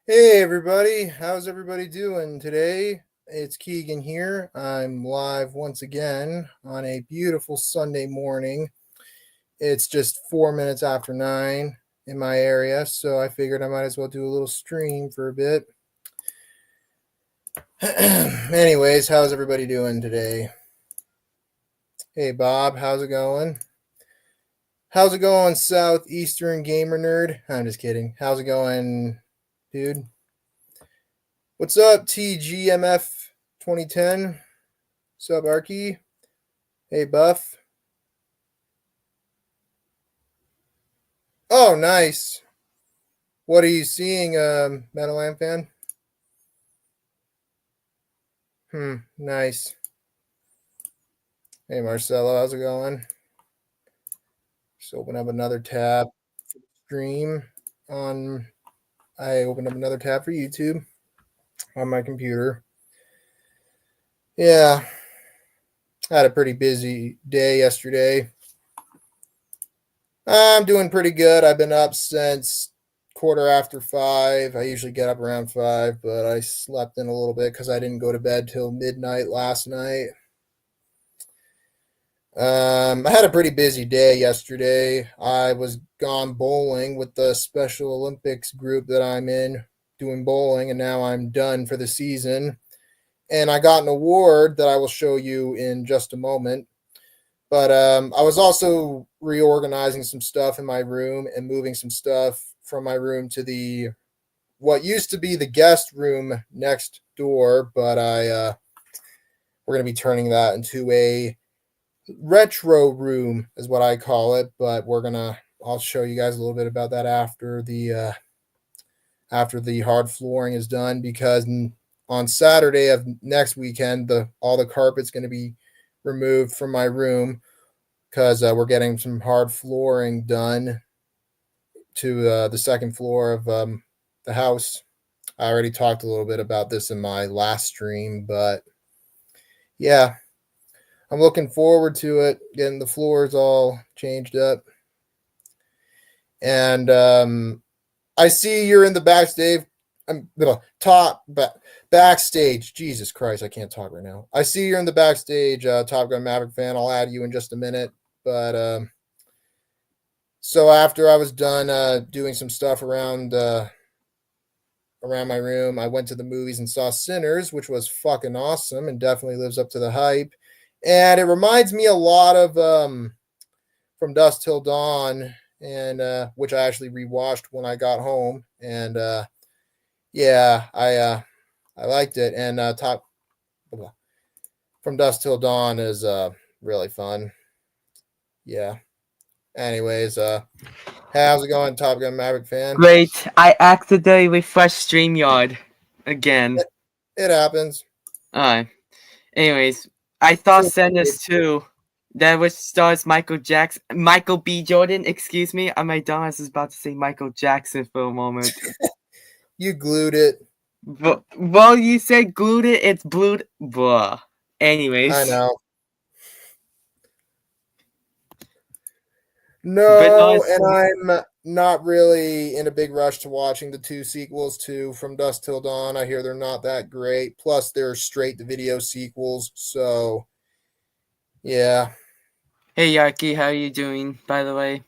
Hey everybody, how's everybody doing today? It's Keegan here. I'm live once again on a beautiful Sunday morning. It's just 4 minutes after 9 in my area, so I figured I might as well do a little stream for a bit. Anyways, how's everybody doing today? Hey Bob, how's it going? How's it going, Southeastern Gamer Nerd? I'm just kidding. How's it going, dude? What's up, TGMF 2010? What's up, Arky? Hey, Buff. Oh, nice. What are you seeing, Meadowland fan? Nice. Hey, Marcelo, how's it going? Just open up another tab. Stream on. I opened up another tab for YouTube on my computer. Yeah, I had a pretty busy day yesterday. I'm doing pretty good. I've been up since 5:15. I usually get up around 5, but I slept in a little bit because I didn't go to bed till midnight last night. I had a pretty busy day yesterday. I was gone bowling with the Special Olympics group that I'm in, doing bowling, and now I'm done for the season. And I got an award that I will show you in just a moment. But I was also reorganizing some stuff in my room and moving some stuff from my room to the what used to be the guest room next door, but we're going to be turning that into a retro room is what I call it. But I'll show you guys a little bit about that after the hard flooring is done, because on Saturday of next weekend all the carpet's going to be removed from my room because we're getting some hard flooring done to the second floor of the house. I already talked a little bit about this in my last stream, but yeah, I'm looking forward to it, getting the floors all changed up. And I see you're in the backstage. I'm backstage. Jesus Christ, I can't talk right now. I see you're in the backstage, Top Gun Maverick fan. I'll add you in just a minute. But so after I was done doing some stuff around my room, I went to the movies and saw Sinners, which was fucking awesome and definitely lives up to the hype. And it reminds me a lot of From Dusk Till Dawn, and which I actually rewatched when I got home. And yeah, I liked it. And From Dusk Till Dawn is really fun. Yeah. Anyways, how's it going, Top Gun Maverick fan? Great. I accidentally refreshed StreamYard again. It happens. Alright. Anyways, I thought Senders too. That which stars Michael B. Jordan, excuse me. My dumbass is about to say Michael Jackson for a moment. You glued it. Well, you said glued it, it's blued. Blah. Anyways. I know. No, and I'm not really in a big rush to watching the two sequels to From Dusk Till Dawn. I hear they're not that great. Plus, they're straight to video sequels. So, yeah. Hey, Yaki, how are you doing, by the way?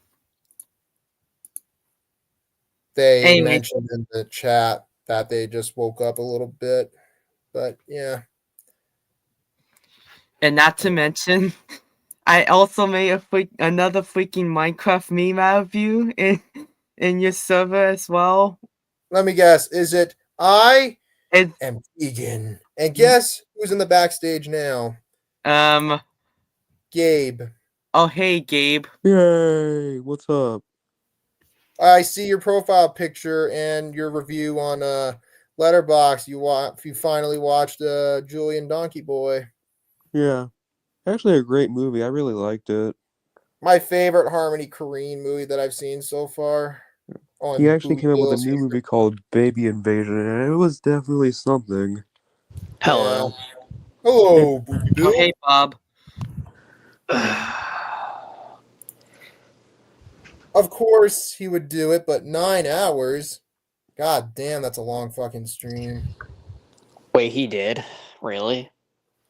They mentioned in the chat that they just woke up a little bit. But, yeah. And not to mention, I also made another freaking Minecraft meme out of you in your server as well. Let me guess. Is it I am vegan? And guess who's in the backstage now? Gabe. Oh, hey, Gabe. Yay! What's up? I see your profile picture and your review on Letterbox. You finally watched Julian Donkey Boy. Yeah, actually a great movie. I really liked it. My favorite Harmony Korine movie that I've seen so far. He actually came up with a new movie called Baby Invasion, and it was definitely something. Hello. Yeah. Hello, Oh, hey, Bob. Of course he would do it, but 9 hours. God damn, that's a long fucking stream. Wait, he did? Really?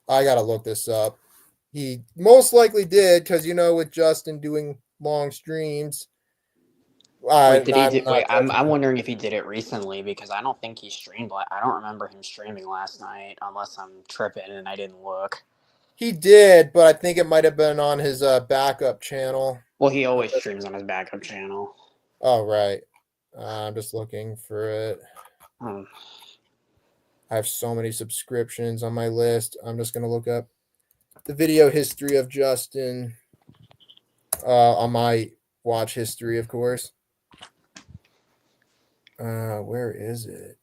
I gotta look this up. He most likely did, because with Justin doing long streams. Wait, did he I'm do? not Wait, judging I'm him. wondering if he did it recently because I don't think he streamed. I don't remember him streaming last night, unless I'm tripping and I didn't look. He did, but I think it might have been on his backup channel. Well, he always streams on his backup channel. Oh, right. I'm just looking for it. Hmm. I have so many subscriptions on my list. I'm just going to look up the video history of Justin on my watch history, of course. Where is it?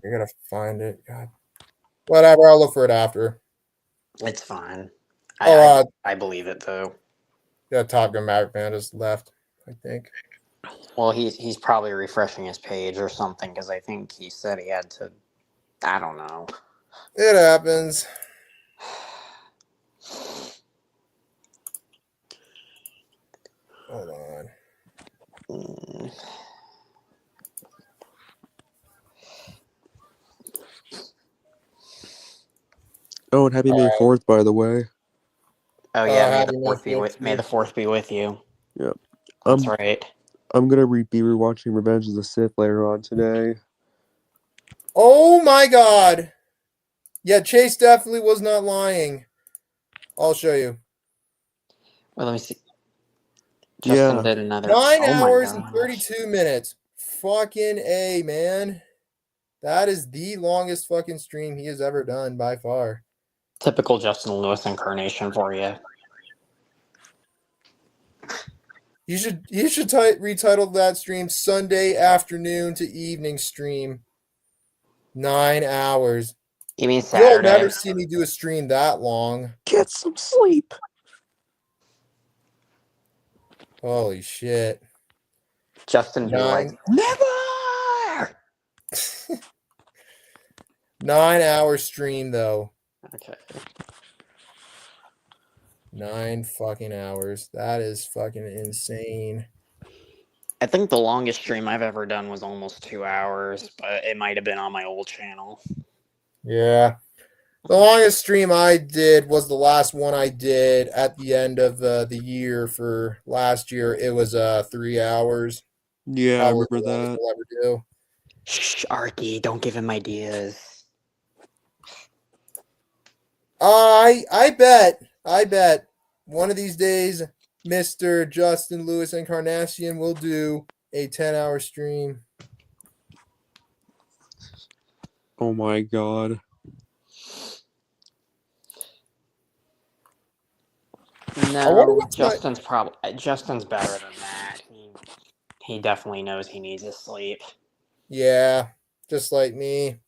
I gotta find it. God. Whatever, I'll look for it after. It's fine. I believe it though. Yeah, Top Gun Maverick Man just left, I think. Well, he's probably refreshing his page or something because I think he said he had to. I don't know. It happens. Hold on. Oh, and happy May 4th, by the way. Oh yeah, may happy the fourth May be with 4th be with you. Yep. That's right. I'm gonna be rewatching Revenge of the Sith later on today. Oh my god! Yeah, Chase definitely was not lying. I'll show you. Well, let me see. Justin did another 9 hours and 32 minutes. Fucking A, man. That is the longest fucking stream he has ever done by far. Typical Justin Lewis incarnation for you. You should retitle that stream Sunday afternoon to evening stream. 9 hours. You mean Saturday? You'll never see me do a stream that long. Get some sleep. Holy shit. Justin be like, never! 9 hour stream though. Okay. 9 fucking hours. That is fucking insane. I think the longest stream I've ever done was almost 2 hours, but it might have been on my old channel. Yeah. The longest stream I did was the last one I did at the end of the year for last year. It was 3 hours. Yeah, I remember that. I'll ever do. Shh, Arky, don't give him ideas. I bet one of these days Mr. Justin Lewis Encarnacion will do a 10-hour stream. Oh my god. No, Justin's better than that. He definitely knows he needs his sleep. Yeah, just like me.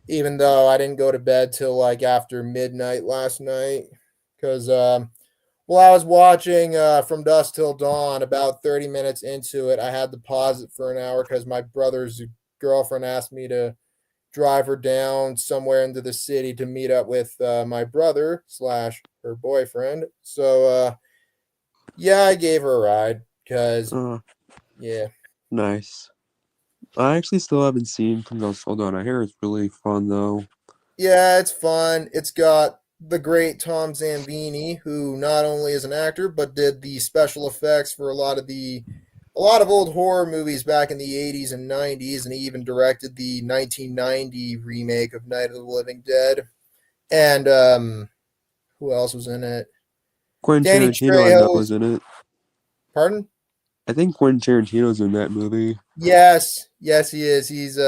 Even though I didn't go to bed till like after midnight last night, because I was watching From Dusk Till Dawn. About 30 minutes into it, I had to pause it for an hour because my brother's girlfriend asked me to drive her down somewhere into the city to meet up with my brother / her boyfriend. So yeah, I gave her a ride because yeah. Nice. I actually still haven't seen From Dusk Till Dawn. I hear it's really fun though. Yeah, it's fun. It's got the great Tom Zambini, who not only is an actor but did the special effects for a lot of old horror movies back in the 80s and 90s, and he even directed the 1990 remake of Night of the Living Dead. And who else was in it? Quentin Danny Tarantino, I know, is in it. Pardon? I think Quentin Tarantino's in that movie. Yes, he is. He's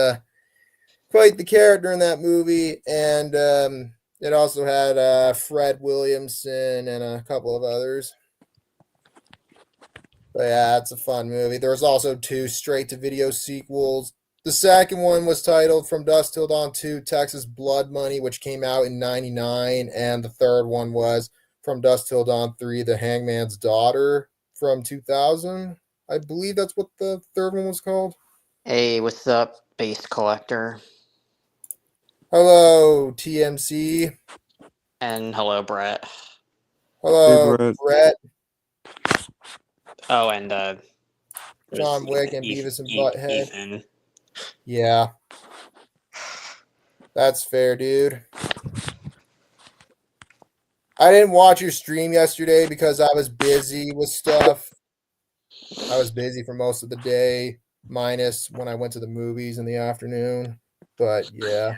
quite the character in that movie, and it also had Fred Williamson and a couple of others. But yeah, it's a fun movie. There was also 2 straight-to-video sequels. The second one was titled From Dusk Till Dawn 2, Texas Blood Money, which came out in 99, and the third one was From Dusk Till Dawn 3, The Hangman's Daughter from 2000. I believe that's what the third one was called. Hey, what's up, base collector? Hello, TMC. And hello, Brett. Hello, Brett. Brett. Oh, and John Wick and Beavis and Butthead. Ethan. Yeah. That's fair, dude. I didn't watch your stream yesterday because I was busy with stuff. I was busy for most of the day, minus when I went to the movies in the afternoon. But yeah.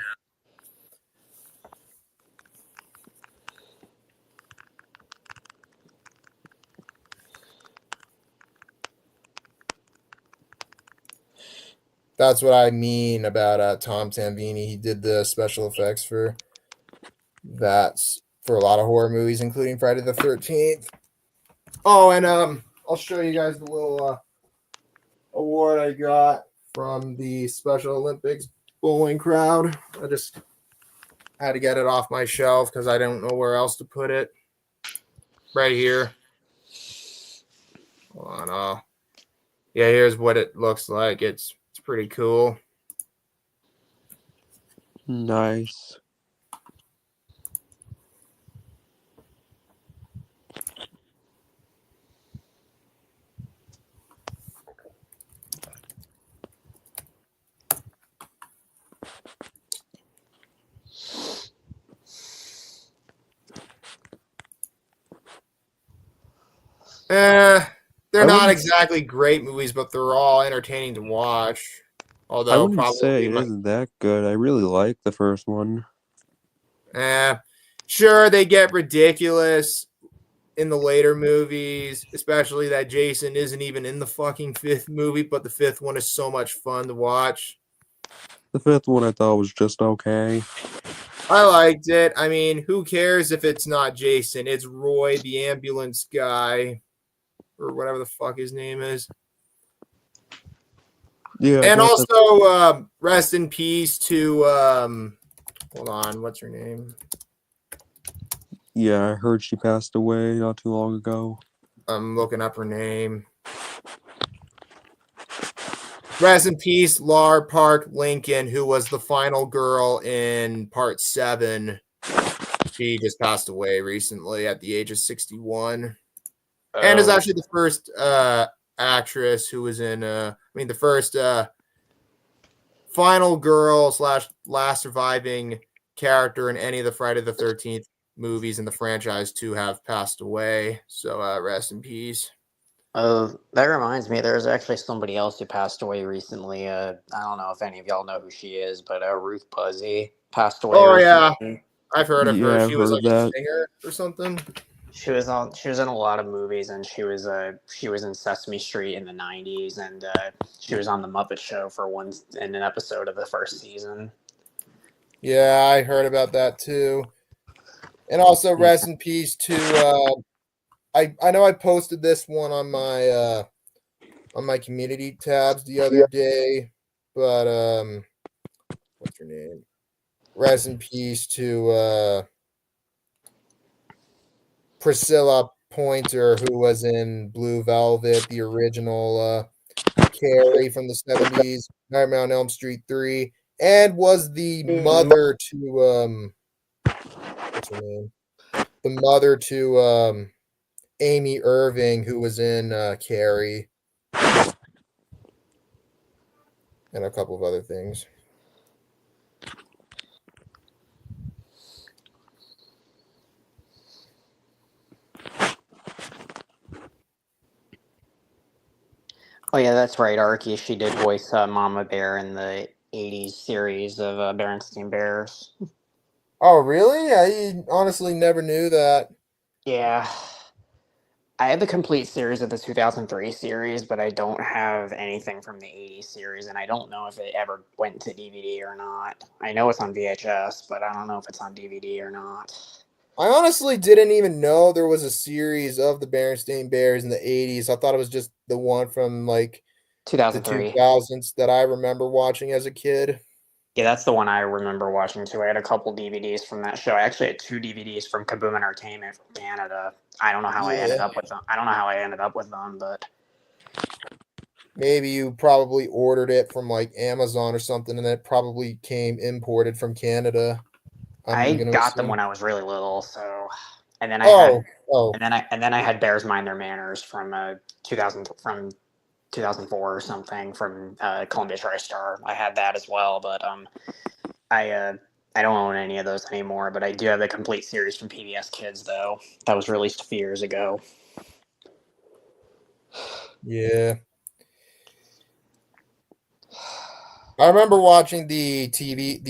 That's what I mean about Tom Savini. He did the special effects for that for a lot of horror movies, including Friday the 13th. Oh, and I'll show you guys the little award I got from the Special Olympics bowling crowd. I just had to get it off my shelf because I don't know where else to put it. Right here. Hold on. Yeah, here's what it looks like. It's pretty cool. Nice. They're not exactly great movies, but they're all entertaining to watch. Although I wouldn't probably say it isn't that good. I really like the first one. Sure, they get ridiculous in the later movies, especially that Jason isn't even in the fucking fifth movie, but the fifth one is so much fun to watch. The fifth one I thought was just okay. I liked it. I mean, who cares if it's not Jason? It's Roy, the ambulance guy, or whatever the fuck his name is. Yeah. And also, rest in peace to, hold on, what's her name? Yeah, I heard she passed away not too long ago. I'm looking up her name. Rest in peace, Lar Park Lincoln, who was the final girl in part 7. She just passed away recently at the age of 61. And is actually the first actress who was in, the first final girl / last surviving character in any of the Friday the 13th movies in the franchise to have passed away. So rest in peace. That reminds me, there's actually somebody else who passed away recently. I don't know if any of y'all know who she is, but Ruth Buzzy passed away recently. Yeah, I've heard of her. I've she was heard like of a singer or something. She was in a lot of movies, and she was in Sesame Street in the 90s, and she was on the Muppet Show in an episode of the first season. Yeah, I heard about that too. And also rest in peace to I know I posted this one on my community tabs the other day, but what's her name? Rest in peace to Priscilla Pointer, who was in Blue Velvet, the original Carrie from the 70s, Nightmare on Elm Street 3, and was the mother to what's her name? The mother to Amy Irving, who was in Carrie, and a couple of other things. Oh yeah, that's right, Arky. She did voice Mama Bear in the 80s series of Berenstain Bears. Oh, really? I honestly never knew that. Yeah. I have the complete series of the 2003 series, but I don't have anything from the 80s series, and I don't know if it ever went to DVD or not. I know it's on VHS, but I don't know if it's on DVD or not. I honestly didn't even know there was a series of the Berenstain Bears in the 80s. I thought it was just the one from like 2003. the 2000s that I remember watching as a kid. Yeah, that's the one I remember watching too. I had a couple DVDs from that show. I actually had 2 DVDs from Kaboom Entertainment from Canada. I don't know how I ended up with them. I don't know how I ended up with them, but maybe you probably ordered it from like Amazon or something, and it probably came imported from Canada. I'm I gonna got them assume. when I was really little, so and then I Oh, had oh, and then I had Bears Mind Their Manners from 2004 or something from Columbia TriStar. I had that as well, but I I don't own any of those anymore. But I do have the complete series from PBS Kids though. That was released a few years ago. yeah. I remember watching the 2000s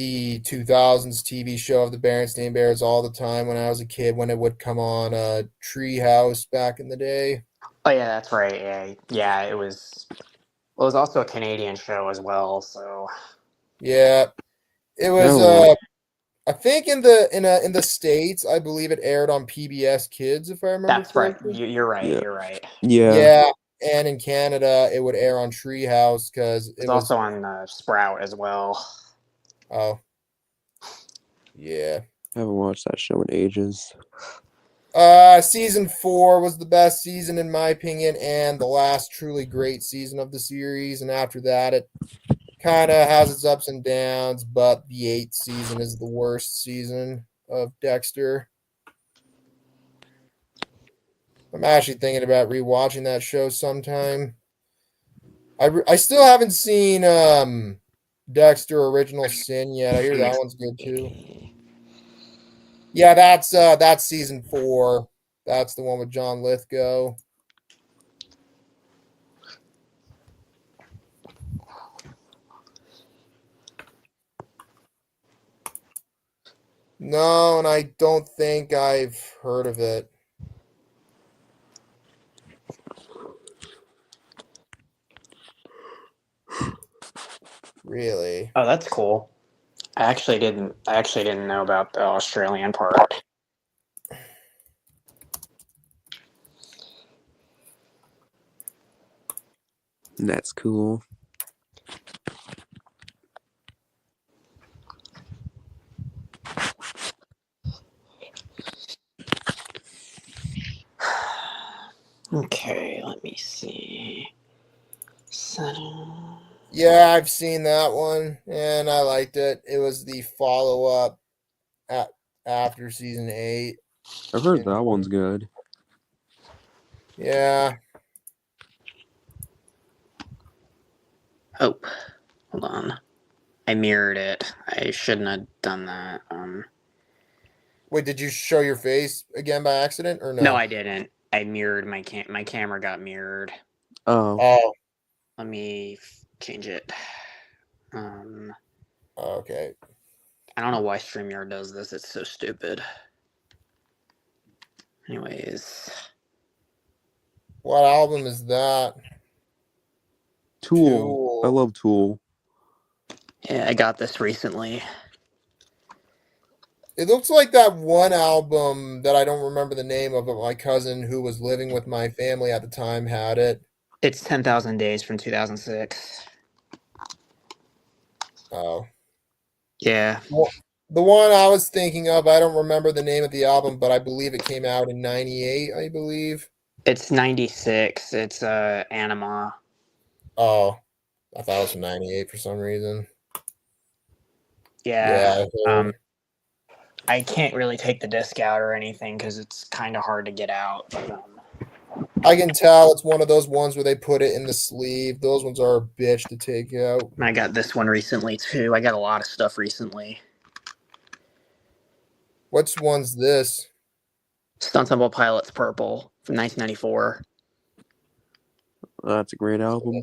TV show of the Berenstain Bears all the time when I was a kid, when it would come on Treehouse back in the day. Oh yeah, that's right. Yeah. It was. Well, it was also a Canadian show as well. So Yeah, it was. Oh, I think in the States, I believe it aired on PBS Kids, if I remember that's right. correctly. You're right. yeah, You're right. It yeah. Yeah, and in Canada, it would air on Treehouse because it was was. also on Sprout as well. Oh, yeah. I haven't watched that show in ages. Season 4 was the best season in my opinion, and the last truly great season of the series. And after that, it kind of has its ups and downs, but the 8th season is the worst season of Dexter. I'm actually thinking about rewatching that show sometime. I still haven't seen Dexter Original Sin yet. I hear that one's good too. Yeah, that's season 4. That's the one with John Lithgow. No, and I don't think I've heard of it. Really? Oh, that's cool. I actually didn't know about the Australian part. That's cool. Okay, let me see. So, Yeah, I've seen that one, and I liked it. It was the follow up at after season 8. I've heard that one's good. Yeah. oh, hold on. I mirrored it. I shouldn't have done that. Wait, did you show your face again by accident or no? No, I didn't. I mirrored my camera got mirrored. Oh, Oh, Let me change it. okay. I don't know why StreamYard does this. It's so stupid. Anyways, What album is that? Tool. I love Tool. yeah, I got this recently. It looks like that one album that I don't remember the name of, but my cousin who was living with my family at the time had it. It's 10,000 Days from 2006. Oh. Yeah. Well, the one I was thinking of, I don't remember the name of the album, but I believe it came out in 98, I believe. It's 96. It's Anima. Oh, I thought it was from 98 for some reason. Yeah. I heard. I can't really take the disc out or anything because it's kind of hard to get out. But, I can tell it's one of those ones where they put it in the sleeve. Those ones are a bitch to take out. I got this one recently too. I got a lot of stuff recently. Which one's this? Stunt Temple Pilots Purple from 1994. That's a great album.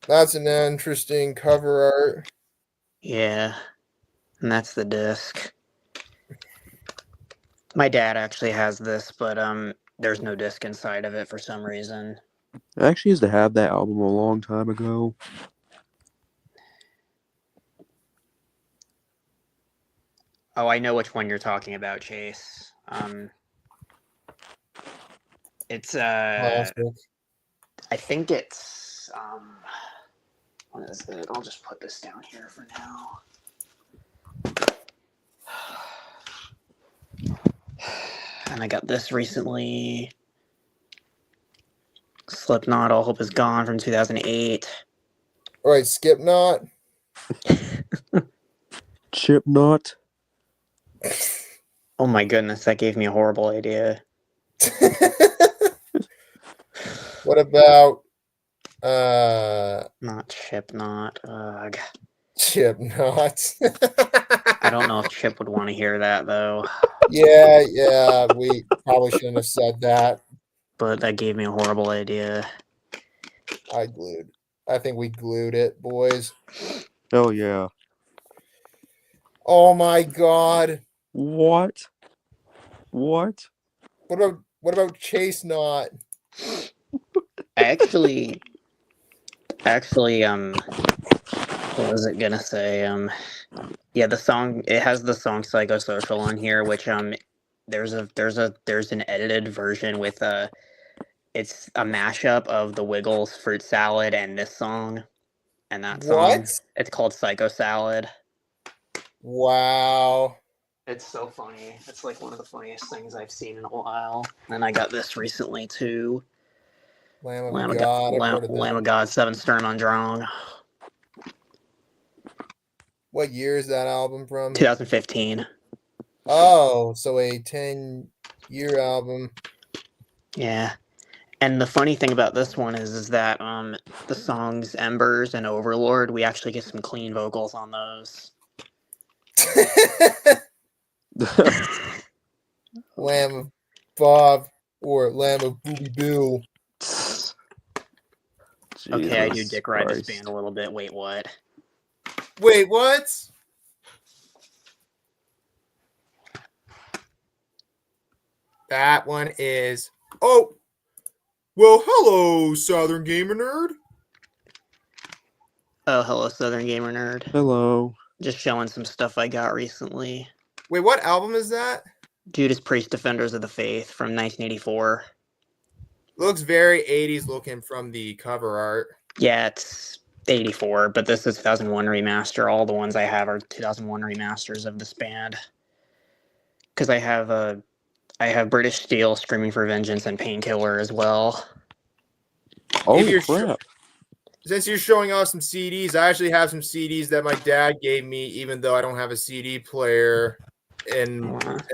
That's an interesting cover art. Yeah. And that's the disc. My dad actually has this, but there's no disc inside of it for some reason. I actually used to have that album a long time ago. Oh, I know which one you're talking about, Chase. It's Classic. I think it's what is it? I'll just put this down here for now. And I got this recently. Slipknot, All Hope Is Gone from 2008. All right, Skipknot. Chipknot. Oh my goodness, that gave me a horrible idea. What about Not Chipknot. Ugh. Chipknot? I don't know if Chip would want to hear that though, Yeah, we probably shouldn't have said that. but that gave me a horrible idea. I think we glued it, boys. Oh yeah. Oh my god. What? What about Chase Knot? Actually, what was it gonna say? Yeah, the song, it has the song Psychosocial on here, which there's an edited version with it's a mashup of the Wiggles Fruit Salad and this song, and that song, What? it's called Psycho Salad. Wow. It's so funny. It's like one of the funniest things I've seen in a while. And I got this recently too. Lamb of God. Lamb of God, Seven Stern Undrong. What year is that album from? 2015. Oh, so a 10-year album. Yeah. And the funny thing about this one is that the songs Embers and Overlord, we actually get some clean vocals on those. Lamb of Bob or Lamb of Booby Bill. Okay, I do Jesus dick ride this Christ. band a little bit. Wait, what? Wait, what? That one is. Oh, well, hello, Southern Gamer Nerd. Oh, hello, Southern Gamer Nerd. Hello. Just showing some stuff I got recently. Wait, what album is that? Judas Priest, Defenders of the Faith from 1984. Looks very 80s looking from the cover art. Yeah, it's 84, but this is 2001 remaster. All the ones I have are 2001 remasters of this band. Because I have British Steel, Screaming for Vengeance, and Painkiller as well. Oh If you're crap. Since you're showing off some CDs, I actually have some CDs that my dad gave me, even though I don't have a CD player in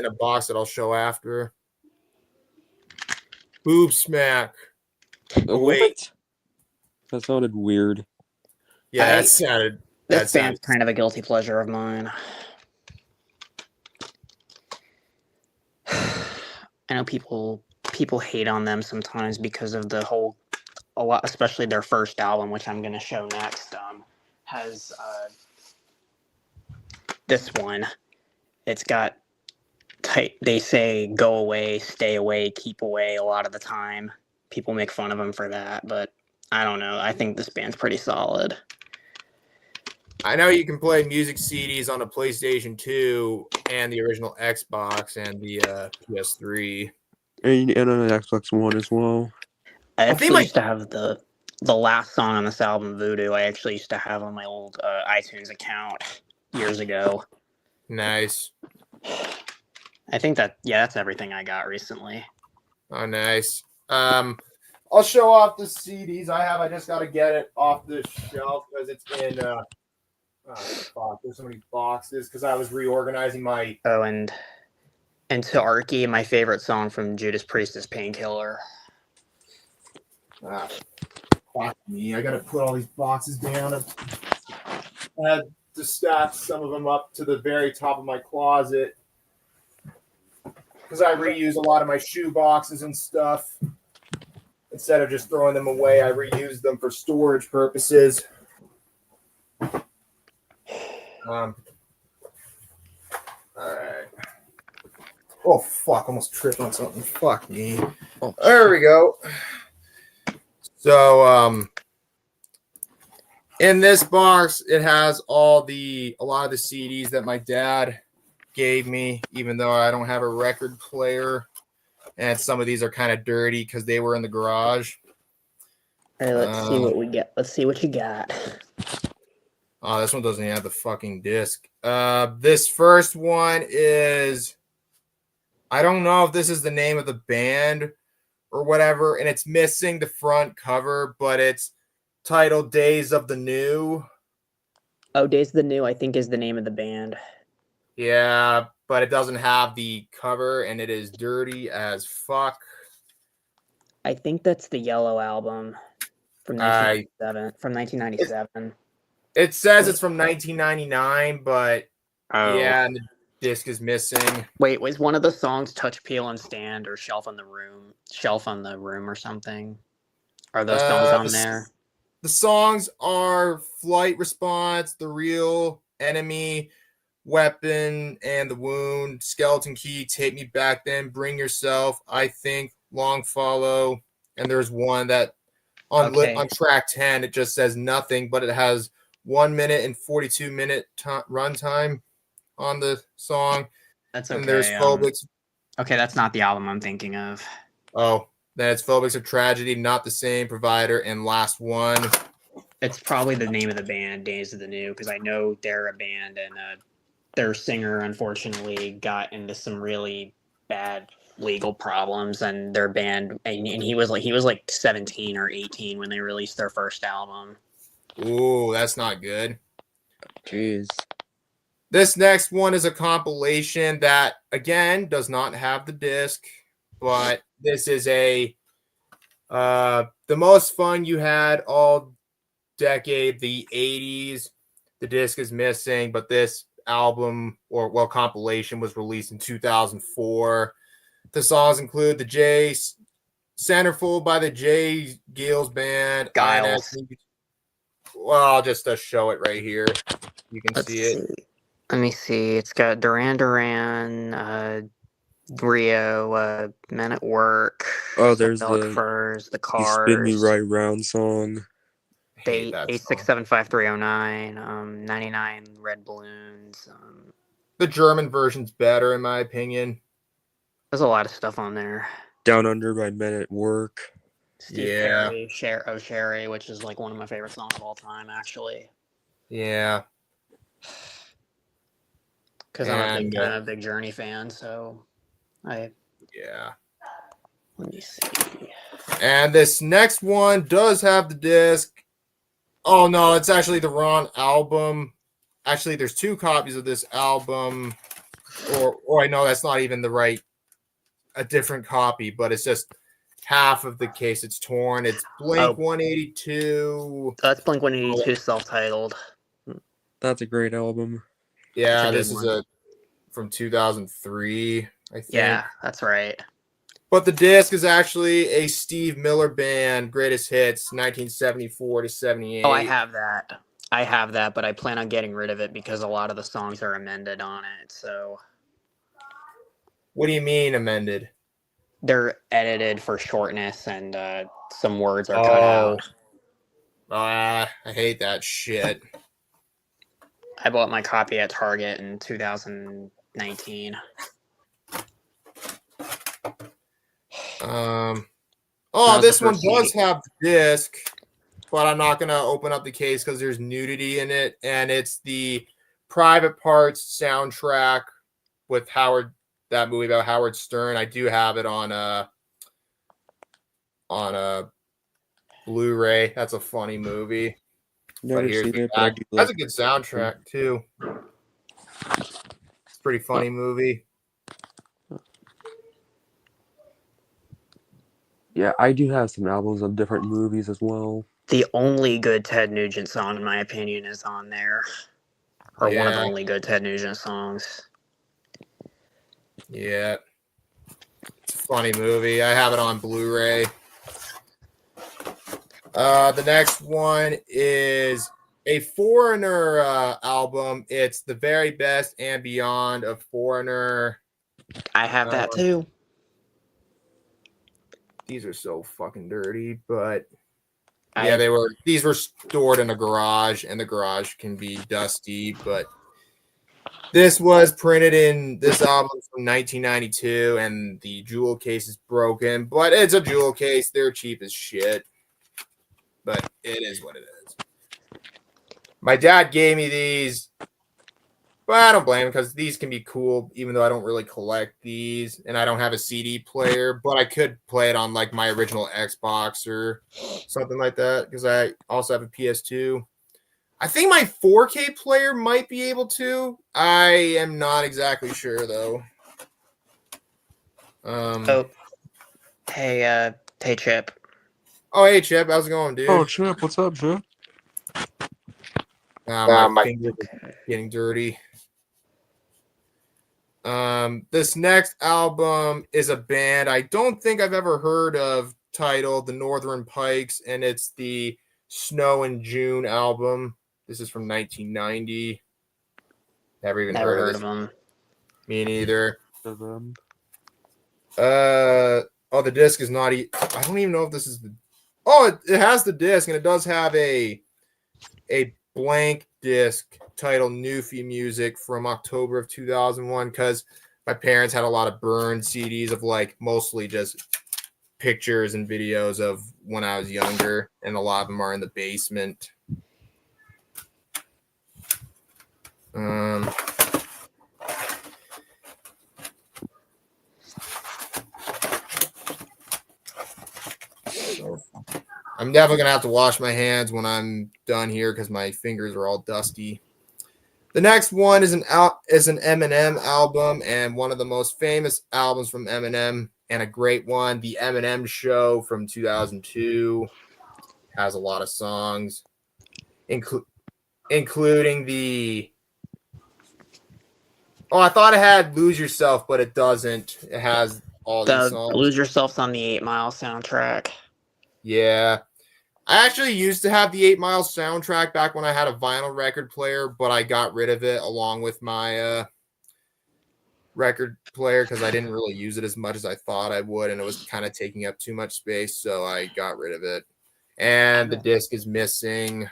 a box that I'll show after. Boob Smack. Oh, wait. What? That sounded weird. Yeah, that sounded. This band's kind of a guilty pleasure of mine. I know people hate on them sometimes because of a lot, especially their first album, which I'm going to show next, has this one. It's got, they say go away, stay away, keep away a lot of the time. People make fun of them for that, but I don't know. I think this band's pretty solid. I know you can play music CDs on a PlayStation 2 and the original Xbox and the PS3. And on an Xbox One as well. I actually used to have the last song on this album, Voodoo, I actually used to have on my old iTunes account years ago. Nice. I think that's everything I got recently. Oh, nice. I'll show off the CDs I have. I just got to get it off the shelf because it's in. Fuck, there's so many boxes because I was reorganizing my. Oh, and to Arky, my favorite song from Judas Priest is Painkiller. Fuck me. I got to put all these boxes down. I had to stack some of them up to the very top of my closet because I reuse a lot of my shoe boxes and stuff. Instead of just throwing them away, I reuse them for storage purposes. All right. Oh, fuck. Almost tripped on something. Fuck me. Oh, there we go. So, in this box, it has a lot of the CDs that my dad gave me, even though I don't have a record player. And some of these are kind of dirty because they were in the garage. All right, let's see what we get. Let's see what you got. Oh, this one doesn't have the fucking disc. This first one is, I don't know if this is the name of the band or whatever, and it's missing the front cover, but it's titled Days of the New. Oh, Days of the New, I think, is the name of the band. Yeah, but it doesn't have the cover, and it is dirty as fuck. I think that's the Yellow album from 1997. From 1997. It says it's from 1999, but yeah, and the disc is missing. Wait, was one of the songs "Touch, Peel, and Stand" or "Shelf on the Room"? "Shelf on the Room" or something? Are those songs on there? The songs are Flight Response, The Real Enemy, Weapon, and The Wound, Skeleton Key, Take Me Back Then, Bring Yourself, I Think, Long Follow, and there's one that on track 10, it just says nothing, but it has 1 minute and 42-minute runtime on the song. That's okay. And there's Phobics. Okay, that's not the album I'm thinking of. Oh, then it's Phobics of Tragedy, Not the Same, Provider, and Last One. It's probably the name of the band, Days of the New, because I know they're a band, and their singer unfortunately got into some really bad legal problems, and their band, and he was like 17 or 18 when they released their first album. Ooh, that's not good. Jeez. This next one is a compilation that, again, does not have the disc, but this is the most fun you had all decade, the 80s. The disc is missing, but this album compilation was released in 2004. The songs include the Centerfold by the J. Giles Band. Giles. Well, I'll just show it right here. You can see it. Let me see. It's got Duran Duran, Rio, Men at Work. Oh, there's the Furs, the Cars. You Spin Me Right Round song. 8675309, 99 Red Balloons. The German version's better, in my opinion. There's a lot of stuff on there. Down Under by Men at Work. Steve Perry, Sherry, which is like one of my favorite songs of all time, actually. Yeah. Because I'm a big Journey fan, so Yeah. Let me see. And this next one does have the disc. Oh, no, it's actually the wrong album. Actually, there's two copies of this album. Or I know that's not even a different copy, but it's just half of the case. It's torn. It's Blink 182. That's Blink 182 self-titled. That's a great album. Yeah, this is from 2003, I think. Yeah, that's right. But the disc is actually a Steve Miller Band Greatest Hits 1974 to 78. Oh, I have that, but I plan on getting rid of it because a lot of the songs are amended on it. So, what do you mean amended? They're edited for shortness, and some words are cut out. I hate that shit. I bought my copy at Target in 2019. This one does have the disc, but I'm not gonna open up the case because there's nudity in it, and it's the Private Parts soundtrack with that movie about Howard Stern. I do have it on a Blu-ray. That's a funny movie. Never seen it, but I do That's a good soundtrack too. It's a pretty funny movie. Yeah, I do have some albums of different movies as well. The only good Ted Nugent song, in my opinion, is on there. Or one of the only good Ted Nugent songs. Yeah. It's a funny movie. I have it on Blu-ray. The next one is a Foreigner album. It's The Very Best and Beyond of Foreigner. I have that too. These are so fucking dirty, but yeah, these were stored in a garage, and the garage can be dusty, but this was printed in this album from 1992, and the jewel case is broken, but it's a jewel case. They're cheap as shit, but it is what it is. My dad gave me these But I don't blame him because these can be cool, even though I don't really collect these and I don't have a CD player. But I could play it on like my original Xbox or something like that because I also have a PS2. I think my 4K player might be able to. I am not exactly sure though. Hey, Chip. Oh, hey Chip, how's it going, dude? Oh, Chip, what's up, Chip? My fingers are getting dirty. This next album is a band I don't think I've ever heard of, titled The Northern Pikes, and it's the Snow in June album. This is from 1990. Never even Never heard of them. Me neither. Um, Oh, the disc is not. I don't even know if this is the. Oh, it has the disc, and it does have a blank disc titled Newfie Music from October of 2001 because my parents had a lot of burned CDs of like mostly just pictures and videos of when I was younger, and a lot of them are in the basement. So I'm definitely gonna have to wash my hands when I'm done here because my fingers are all dusty. The next one is an Eminem album, and one of the most famous albums from Eminem, and a great one. The Eminem Show from 2002 has a lot of songs, including the. Oh, I thought it had "Lose Yourself," but it doesn't. It has all these The songs. Lose Yourself's on the 8 Mile soundtrack. Yeah. I actually used to have the 8 Mile soundtrack back when I had a vinyl record player, but I got rid of it along with my record player because I didn't really use it as much as I thought I would, and it was kind of taking up too much space, so I got rid of it. And the disc is missing.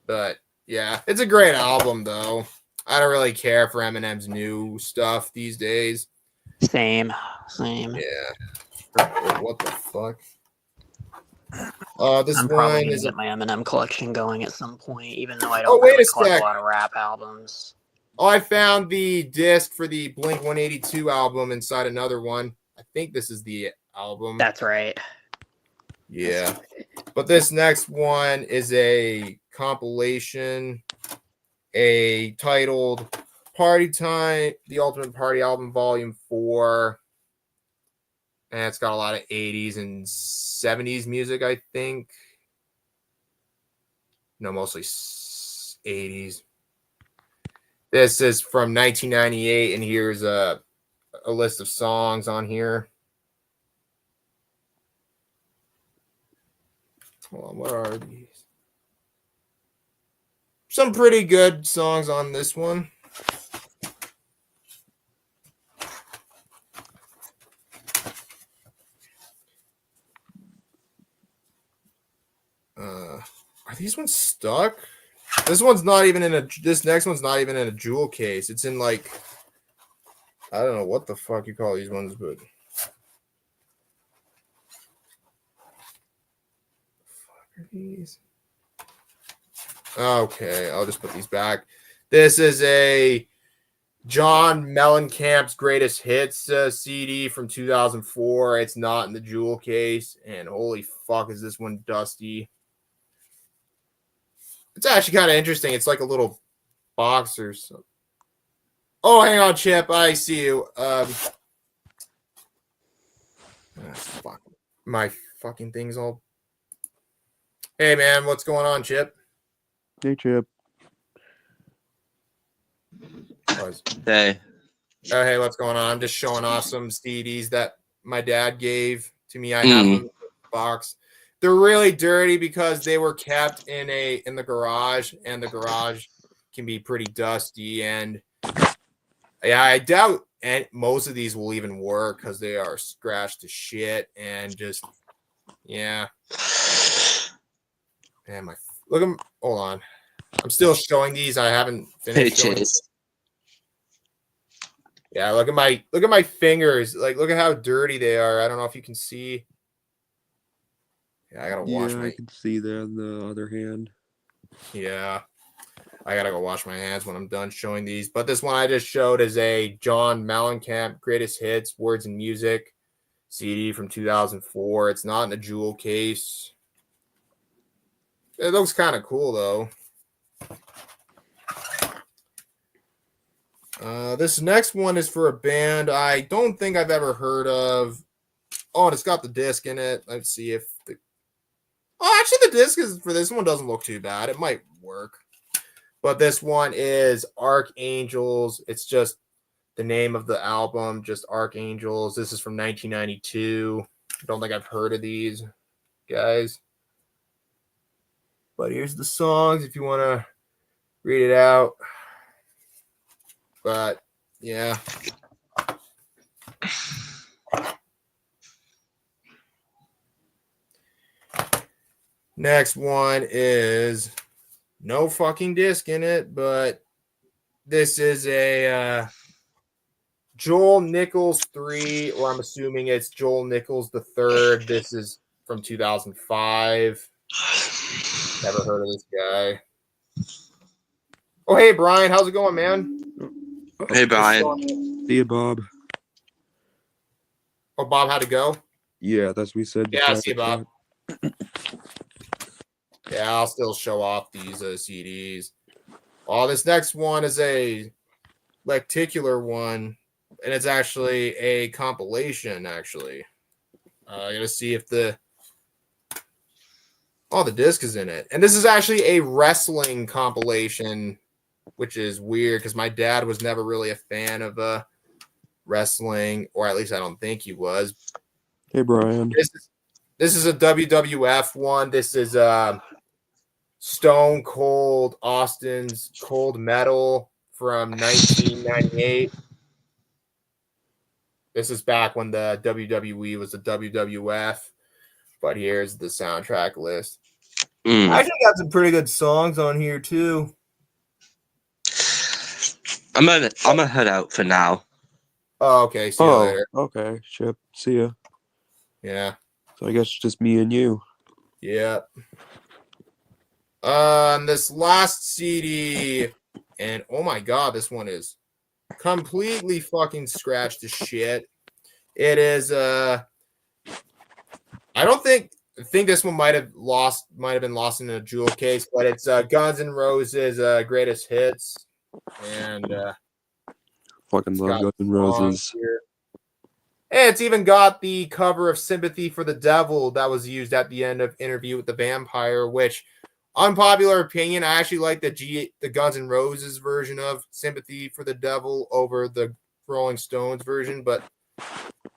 But yeah, it's a great album, though. I don't really care for Eminem's new stuff these days. Same. Yeah. What the fuck? This I'm one probably gonna is get my Eminem collection going at some point, even though I Oh, don't wait really a collect sec. a lot of rap albums. Oh, I found the disc for the Blink 182 album inside another one. I think this is the album. That's right. Yeah. But this next one is a compilation, titled Party Time, The Ultimate Party Album Volume 4. And it's got a lot of 80s and 70s music, I think. No, mostly 80s. This is from 1998, and here's a list of songs on here. Hold on, what are these? Some pretty good songs on this one. Are these ones stuck? This one's not even in a. This next one's not even in a jewel case. It's in like. I don't know what the fuck you call these ones, but. Fuck are these? Okay, I'll just put these back. This is a John Mellencamp's Greatest Hits CD from 2004. It's not in the jewel case, and holy fuck, is this one dusty. It's actually kind of interesting. It's like a little box or something. Oh, hang on, Chip. I see you. Fuck. My fucking thing's all. Hey, man, what's going on, Chip? Hey, Chip. Hey. Oh, hey, what's going on? I'm just showing off some CDs that my dad gave to me. I have them in the box. They're really dirty because they were kept in the garage, and the garage can be pretty dusty. And yeah, I doubt most of these will even work because they are scratched to shit and just yeah. Man, look at them. Hold on, I'm still showing these. I haven't finished showing. Yeah, look at my fingers. Like, look at how dirty they are. I don't know if you can see. Yeah, I gotta wash my. I can see that on the other hand. Yeah. I gotta go wash my hands when I'm done showing these. But this one I just showed is a John Mellencamp Greatest Hits, Words and Music CD from 2004. It's not in a jewel case. It looks kind of cool, though. This next one is for a band I don't think I've ever heard of. Oh, and it's got the disc in it. Let's see if the... Oh, actually, the disc is for this one doesn't look too bad. It might work. But this one is Archangels. It's just the name of the album, just Archangels. This is from 1992. I don't think I've heard of these guys. But here's the songs if you want to read it out. But, yeah. Next one is no fucking disc in it, but this is a Joel Nichols 3, or I'm assuming it's Joel Nichols the third. This is from 2005. Never heard of this guy. Oh, hey, Brian. How's it going, man? Hey, Brian. See you, Bob. Oh, Bob had to go? Yeah, that's what we said. Yeah, see you, Bob. Yeah, I'll still show off these CDs. Oh, this next one is a lenticular one, and it's actually a compilation, actually. I gotta see if the disc is in it. And this is actually a wrestling compilation, which is weird because my dad was never really a fan of wrestling, or at least I don't think he was. Hey, Brian. This is a WWF one. This is Stone Cold Austin's Cold Metal from 1998. This is back when the WWE was the WWF. But here's the soundtrack list. I actually got some pretty good songs on here too. I'm gonna head out for now. Oh, okay. See you later. Okay. Chip. See ya. Yeah. So I guess it's just me and you. Yeah. This last CD, and oh my god, this one is completely fucking scratched to shit. It is I think this one might have been lost in a jewel case, but it's Guns N' Roses Greatest Hits, and Fucking love Guns N' Roses. And it's even got the cover of Sympathy for the Devil that was used at the end of Interview with the Vampire, which, unpopular opinion, I actually like the Guns N' Roses version of Sympathy for the Devil over the Rolling Stones version, but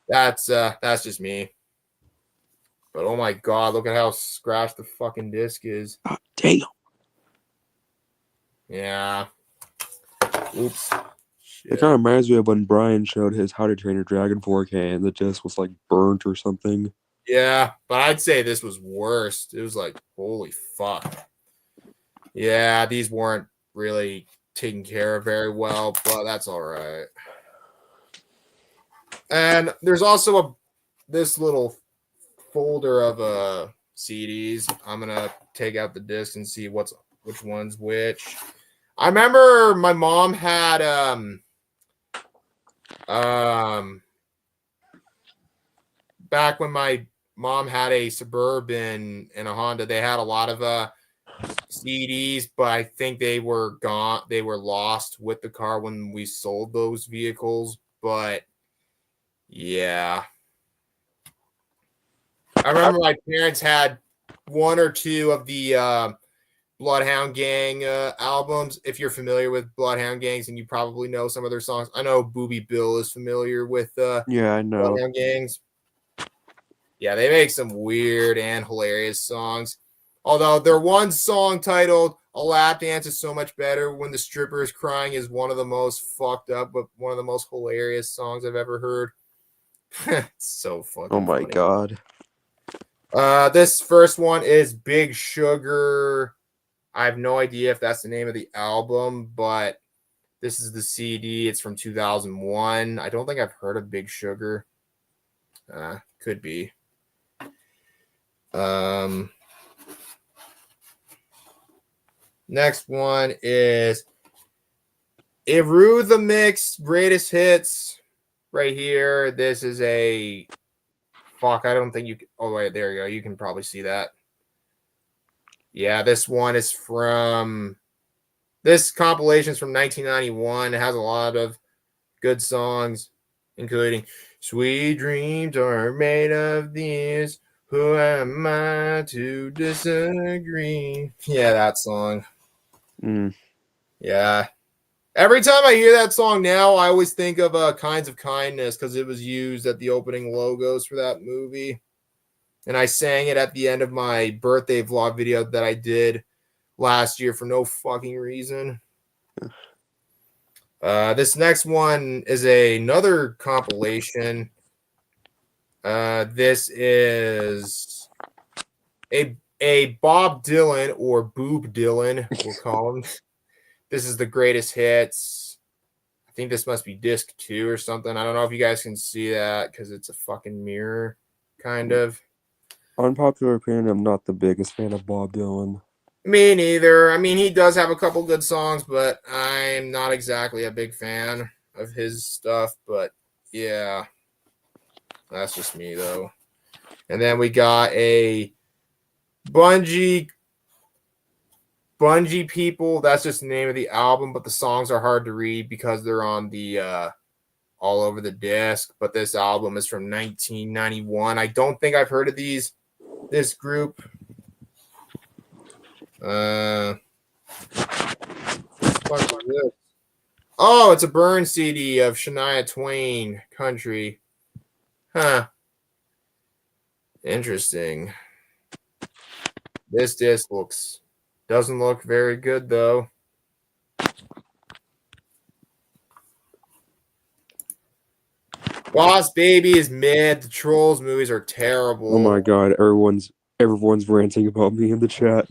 that's just me. But oh my god, look at how scratched the fucking disc is. Oh, damn. Yeah. Oops. It kind of reminds me of when Brian showed his How to Train Your Dragon 4K and the disc was like burnt or something. Yeah, but I'd say this was worse. It was like, holy fuck. Yeah, these weren't really taken care of very well, but that's all right. And there's also this little folder of CDs. I'm gonna take out the disc and see which one's which. I remember my mom had back when my mom had a Suburban and a Honda, they had a lot of CDs, but I think they were gone. They were lost with the car when we sold those vehicles. But yeah, I remember my parents had one or two of the Bloodhound Gang albums. If you're familiar with Bloodhound Gangs, and you probably know some of their songs. I know Booby Bill is familiar with yeah, I know. Bloodhound Gangs. Yeah, they make some weird and hilarious songs. Although their one song titled "A Lap Dance is So Much Better When the Stripper is Crying" is one of the most fucked up, but one of the most hilarious songs I've ever heard. It's so fucking Oh my funny. god. This first one is Big Sugar. I have no idea if that's the name of the album, but this is the CD. It's from 2001. I don't think I've heard of Big Sugar. Could be. Next one is Iru the Mix Greatest Hits. Right here. This is a fuck. I don't think you can. Oh, wait. There you go. You can probably see that. Yeah, this one is from. This compilation is from 1991. It has a lot of good songs, including Sweet Dreams Are Made of These. Who am I to disagree? Yeah, that song. Yeah. Every time I hear that song now, I always think of Kinds of Kindness because it was used at the opening logos for that movie. And I sang it at the end of my birthday vlog video that I did last year for no fucking reason. This next one is another compilation. This is a Bob Dylan or Boob Dylan, we'll call him. This is the greatest hits. I think this must be disc 2 or something. I don't know if you guys can see that because it's a fucking mirror, kind of. Unpopular opinion, I'm not the biggest fan of Bob Dylan. Me neither. I mean, he does have a couple good songs, but I'm not exactly a big fan of his stuff. But yeah, that's just me, though. And then we got a Bungee People. That's just the name of the album, but the songs are hard to read because they're on the all over the disc. But this album is from 1991. I don't think I've heard of this group. Oh, it's a burn CD of Shania Twain Country. Huh. Interesting. This disc doesn't look very good though. Boss Baby is mid. The Trolls movies are terrible. Oh my god, everyone's ranting about me in the chat.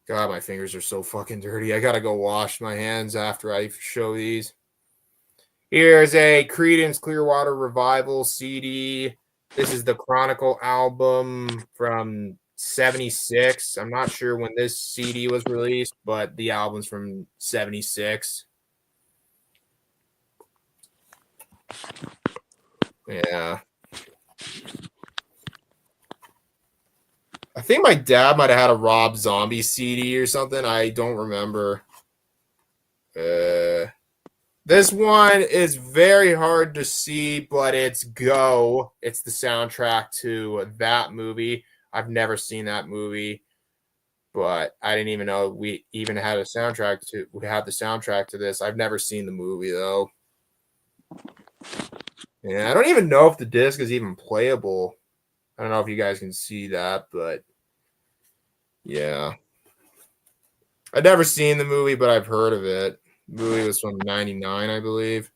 God, my fingers are so fucking dirty. I gotta go wash my hands after I show these. Here's a Creedence Clearwater Revival CD. This is the Chronicle album from 76. I'm not sure when this CD was released, but the album's from 76. Yeah. I think my dad might have had a Rob Zombie CD or something. I don't remember. This one is very hard to see, but it's Go. It's the soundtrack to that movie. I've never seen that movie, but I didn't even know we even had a soundtrack to. We had the soundtrack to this. I've never seen the movie though. Yeah, I don't even know if the disc is even playable. I don't know if you guys can see that, but yeah. I've never seen the movie, but I've heard of it. The movie was from 99, I believe.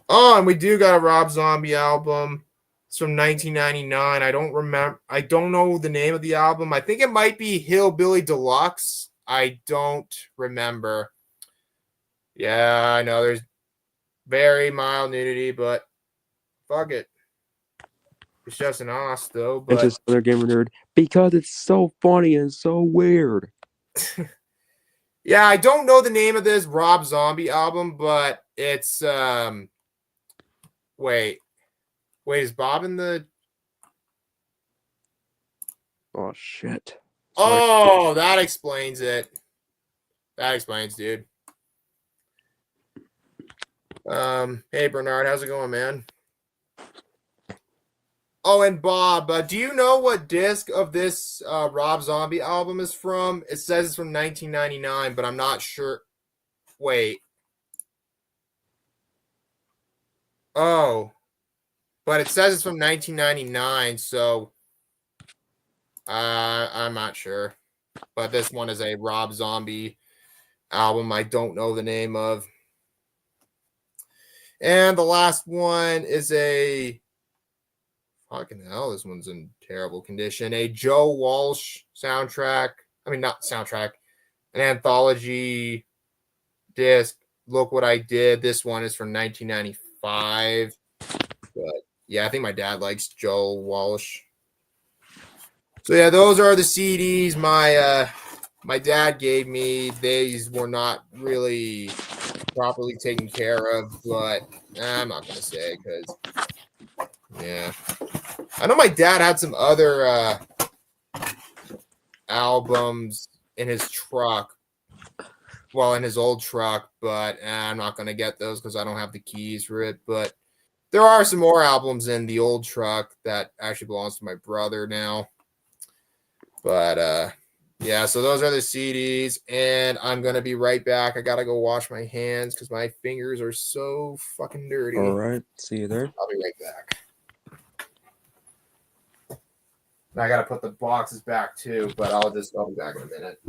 Oh, and we do got a Rob Zombie album. It's from 1999. I don't remember. I don't know the name of the album. I think it might be Hillbilly Deluxe. I don't remember. Yeah, I know there's very mild nudity, but fuck it. It's just an os, though. But It's just another gamer nerd because it's so funny and so weird. yeah, I don't know the name of this Rob Zombie album, but it's wait, is Bob in the? Oh shit. Oh, that explains it. That explains, dude. Hey Bernard, how's it going, man? Oh, and Bob, do you know what disc of this Rob Zombie album is from? It says it's from 1999, but I'm not sure. Wait. Oh, but it says it's from 1999, so I'm not sure. But this one is a Rob Zombie album I don't know the name of. And the last one is a fucking hell, this one's in terrible condition. A Joe Walsh soundtrack. I mean, not soundtrack. An anthology disc look what I did. This one is from 1995. But yeah, I think my dad likes Joel Walsh. So yeah, those are the CDs my dad gave me. These were not really properly taken care of, but I'm not gonna say because yeah, I know my dad had some other albums in his truck. Well, in his old truck, but I'm not gonna get those because I don't have the keys for it. But there are some more albums in the old truck that actually belongs to my brother now. But yeah, so those are the CDs, and I'm gonna be right back. I gotta go wash my hands because my fingers are so fucking dirty. All right, see you there. I'll be right back. And I gotta put the boxes back too, but I'll be back in a minute.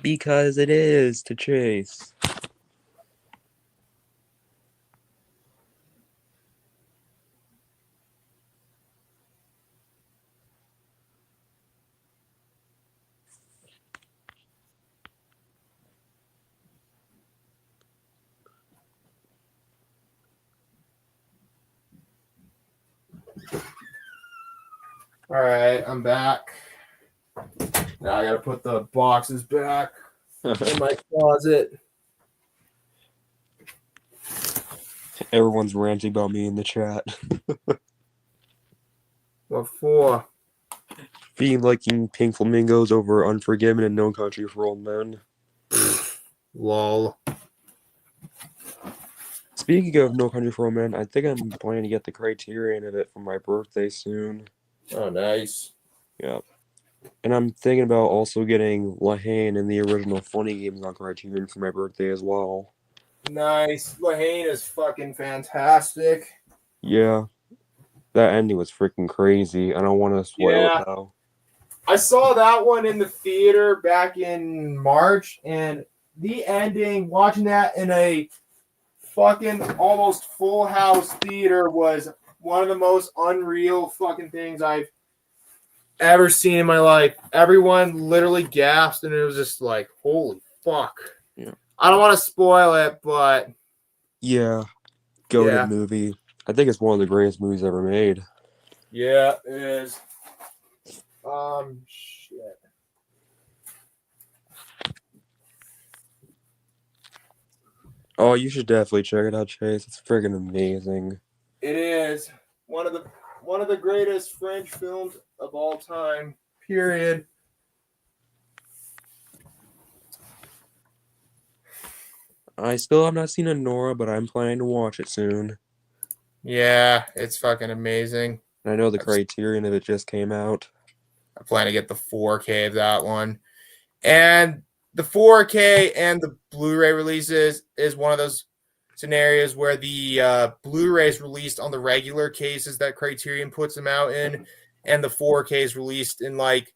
Because it is to Chase. All right, I'm back. Now I gotta put the boxes back in my closet. Everyone's ranting about me in the chat. What for? Being liking Pink Flamingos over Unforgiven and No Country for Old Men. Lol. Speaking of No Country for Old Men, I think I'm planning to get the Criterion of it for my birthday soon. Oh, nice. Yeah. And I'm thinking about also getting Lahane and the original Funny Games on Criterion for my birthday as well. Nice. Lahane is fucking fantastic. Yeah. That ending was freaking crazy. I don't want to spoil it now. I saw that one in the theater back in March, and the ending, watching that in a fucking almost full house theater was one of the most unreal fucking things I've ever seen in my life. Everyone literally gasped, and it was just like, holy fuck. Yeah. I don't want to spoil it, but yeah, go to the movie. I think it's one of the greatest movies ever made. Yeah, it is. Shit. Oh, you should definitely check it out, Chase. It's friggin' amazing. It is one of the greatest French films of all time. Period. I still have not seen Nora, but I'm planning to watch it soon. Yeah, it's fucking amazing. And I know the Criterion of it just came out. I plan to get the 4K of that one. And the 4K and the Blu-ray releases is one of those scenarios where the Blu-ray is released on the regular cases that Criterion puts them out in, and the 4K is released in like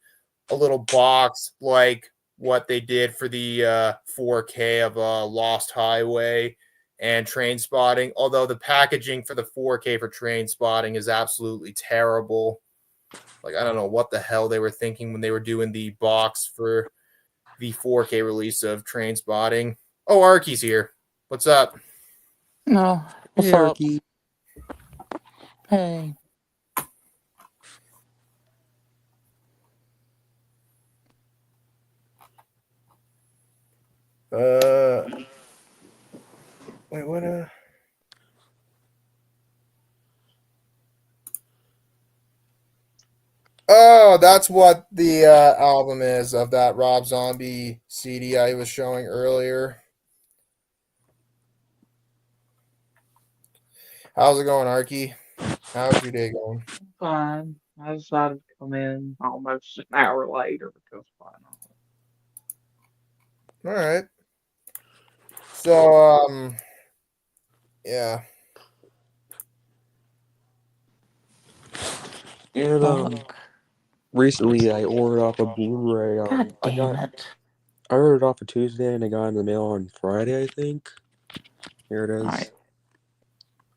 a little box, like what they did for the 4K of Lost Highway and Train Spotting. Although the packaging for the 4K for Train Spotting is absolutely terrible. Like, I don't know what the hell they were thinking when they were doing the box for the 4K release of Train Spotting. Oh, Arky's here. What's up? No, what's Hey, up? Arky. Hey. Wait, what? Oh, that's what the album is of that Rob Zombie CD I was showing earlier. How's it going, Arky? How's your day going? Fine. I decided to come in almost an hour later because why not? All right. So, yeah. And recently I ordered off a Blu-ray. God damn it. I ordered it off a Tuesday and I got it in the mail on Friday, I think. Here it is. Alright.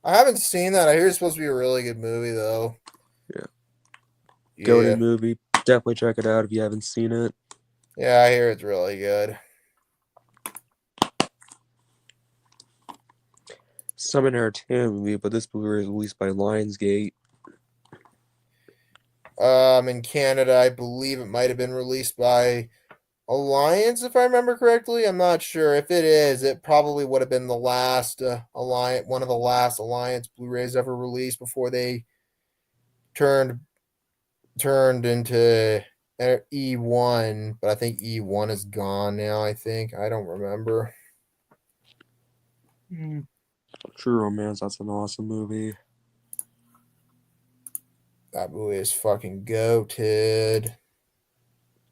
I haven't seen that. I hear it's supposed to be a really good movie, though. Yeah. Yeah. Goated movie. Definitely check it out if you haven't seen it. Yeah, I hear it's really good. Some entertainment movie, but this Blu-ray is released by Lionsgate. In Canada, I believe it might have been released by Alliance, if I remember correctly. I'm not sure. If it is, it probably would have been the last Alliance, one of the last Alliance Blu-rays ever released before they turned into E1. But I think E1 is gone now. I don't remember. True Romance, that's an awesome movie. That movie is fucking goated.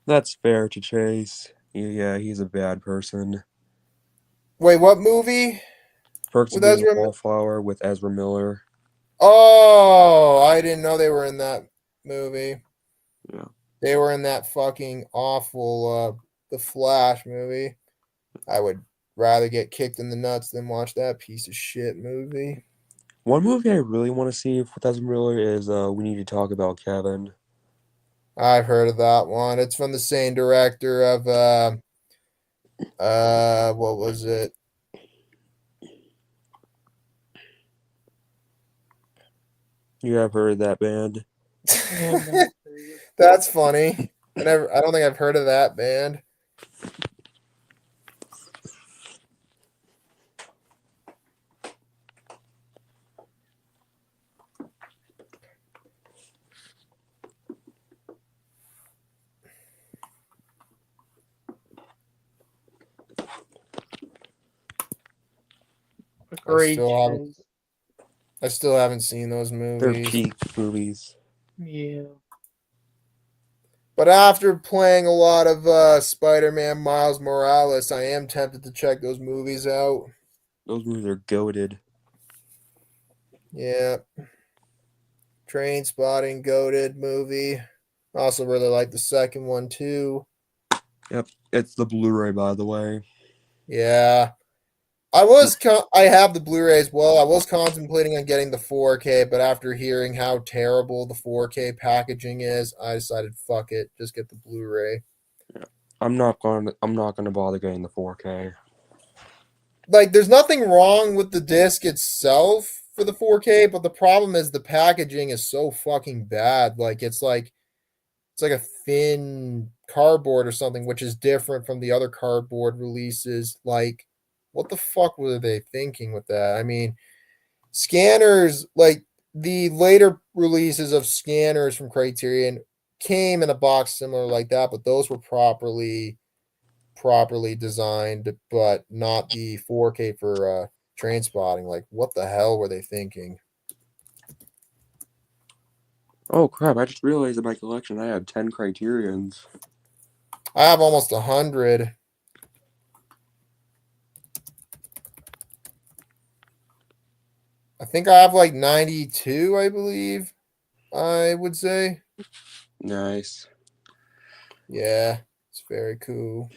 That's fair to Chase. Yeah, he's a bad person. Wait, what movie? Perks of With Being a Ezra? Wallflower with Ezra Miller. Oh, I didn't know they were in that movie. Yeah. They were in that fucking awful The Flash movie. I would rather get kicked in the nuts than watch that piece of shit movie. One movie I really want to see with Ezra Miller is We Need to Talk About Kevin. I've heard of that one. It's from the same director of what was it? You have heard of that band? That's funny. I don't think I've heard of that band. Agreed. I still haven't seen those movies. They're peak movies. Yeah. But after playing a lot of Spider-Man Miles Morales, I am tempted to check those movies out. Those movies are goated. Yeah. Train Spotting, goated movie. I also really like the second one too. Yep, it's the Blu-ray, by the way. Yeah. I have the Blu-ray as well. I was contemplating on getting the 4K, but after hearing how terrible the 4K packaging is, I decided fuck it, just get the Blu-ray. Yeah. I'm not gonna bother getting the 4K. Like, there's nothing wrong with the disc itself for the 4K, but the problem is the packaging is so fucking bad. It's like a thin cardboard or something, which is different from the other cardboard releases. Like, what the fuck were they thinking with that? I mean, scanners, like the later releases of scanners from Criterion came in a box similar like that, but those were properly designed, but not the 4K for Train Spotting. Like, what the hell were they thinking? Oh crap, I just realized in my collection I have 10 Criterions. I have almost 100. I think I have like 92, I believe, I would say. Nice. Yeah, it's very cool.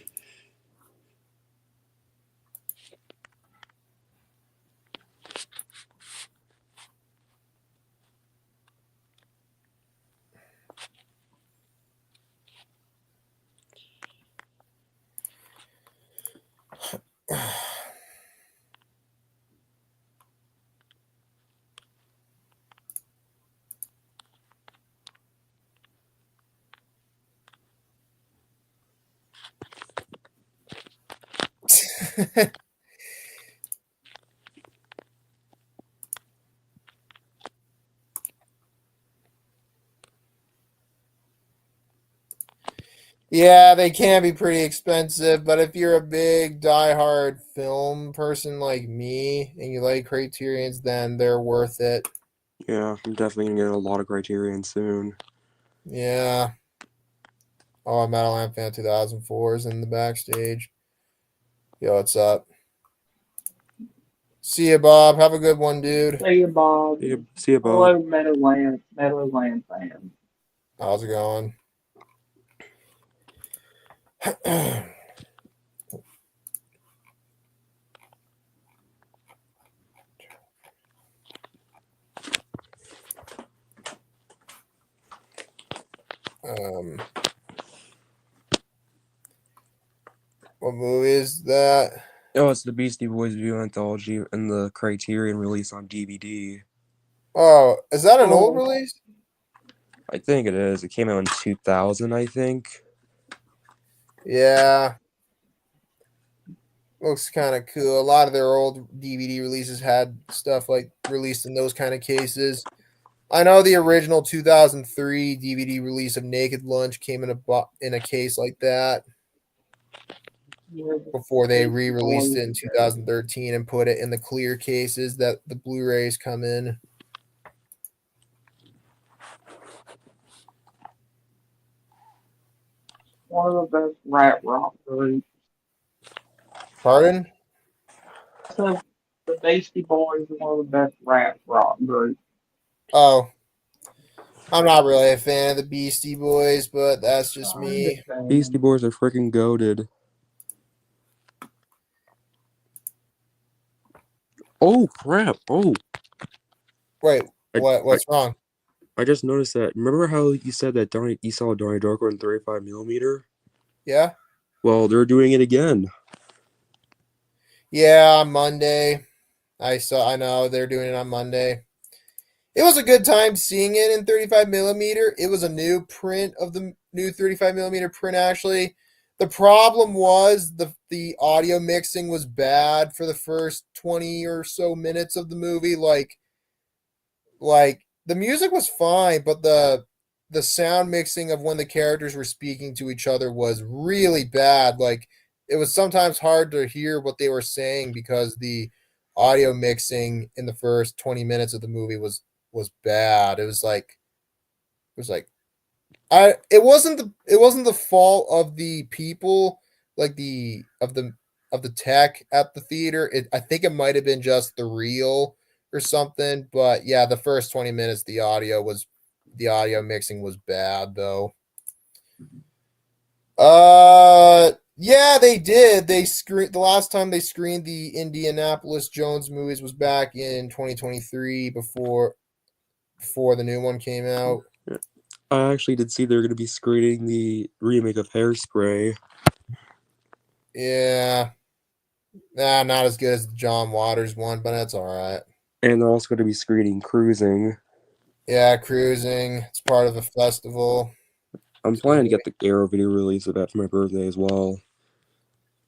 Yeah, they can be pretty expensive, but if you're a big diehard film person like me and you like Criterions, then they're worth it. Yeah, I'm definitely gonna get a lot of Criterion soon. Yeah. Oh, Metal Lamp Fan 2004 is in the backstage. Yo, what's up? See ya, Bob. Have a good one, dude. See you, Bob. See ya, Bob. Hello, Meadowland fan. How's it going? What movie is that? Oh, it's the Beastie Boys View Anthology and the Criterion release on DVD. Oh, is that an old Oh. release? I think it is. It came out in 2000, I think. Yeah. Looks kind of cool. A lot of their old DVD releases had stuff like released in those kind of cases. I know the original 2003 DVD release of Naked Lunch came in a case like that before they re-released it in 2013 and put it in the clear cases that the Blu-rays come in. One of the best rap rock groups. Pardon? So the Beastie Boys are one of the best rap rock groups. Oh, I'm not really a fan of the Beastie Boys, but that's just I me. understand. Beastie Boys are freaking goated. Oh, crap. Oh, Wait, I, what's wrong? I just noticed that. Remember how you said that you saw Donnie Darko in 35mm? Yeah? Well, they're doing it again. Yeah, on Monday. I know they're doing it on Monday. It was a good time seeing it in 35 millimeter. It was a new print of the new 35 millimeter print, actually. The problem was the audio mixing was bad for the first 20 or so minutes of the movie. Like the music was fine, but the sound mixing of when the characters were speaking to each other was really bad. Like it was sometimes hard to hear what they were saying because the audio mixing in the first 20 minutes of the movie was bad. It was like it wasn't the fault of the people, like the tech at the theater. I think it might have been just the reel or something, but yeah, the first 20 minutes the audio mixing was bad though. Yeah, they did. They screened the last time they screened the Indianapolis Jones movies was back in 2023 before the new one came out. I actually did see they're going to be screening the remake of Hairspray. Yeah. Nah, not as good as the John Waters one, but that's all right. And they're also going to be screening Cruising. Yeah, Cruising. It's part of a festival. I'm planning to get the Arrow video release of that for my birthday as well.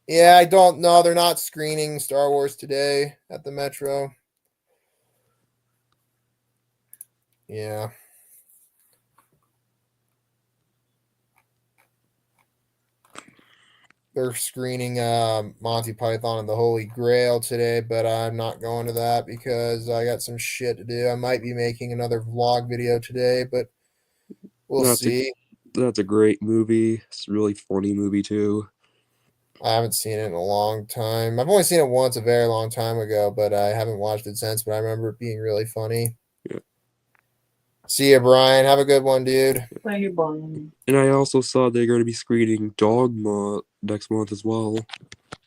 Yeah, I don't know. They're not screening Star Wars today at the Metro. Yeah. They're screening Monty Python and the Holy Grail today, but I'm not going to that because I got some shit to do. I might be making another vlog video today, but we'll see. That's a great movie. It's a really funny movie too. I haven't seen it in a long time. I've only seen it once a very long time ago, but I haven't watched it since, but I remember it being really funny. Yeah. See ya, Brian. Have a good one, dude. Thank you, Brian. And I also saw they're going to be screening Dogma next month as well.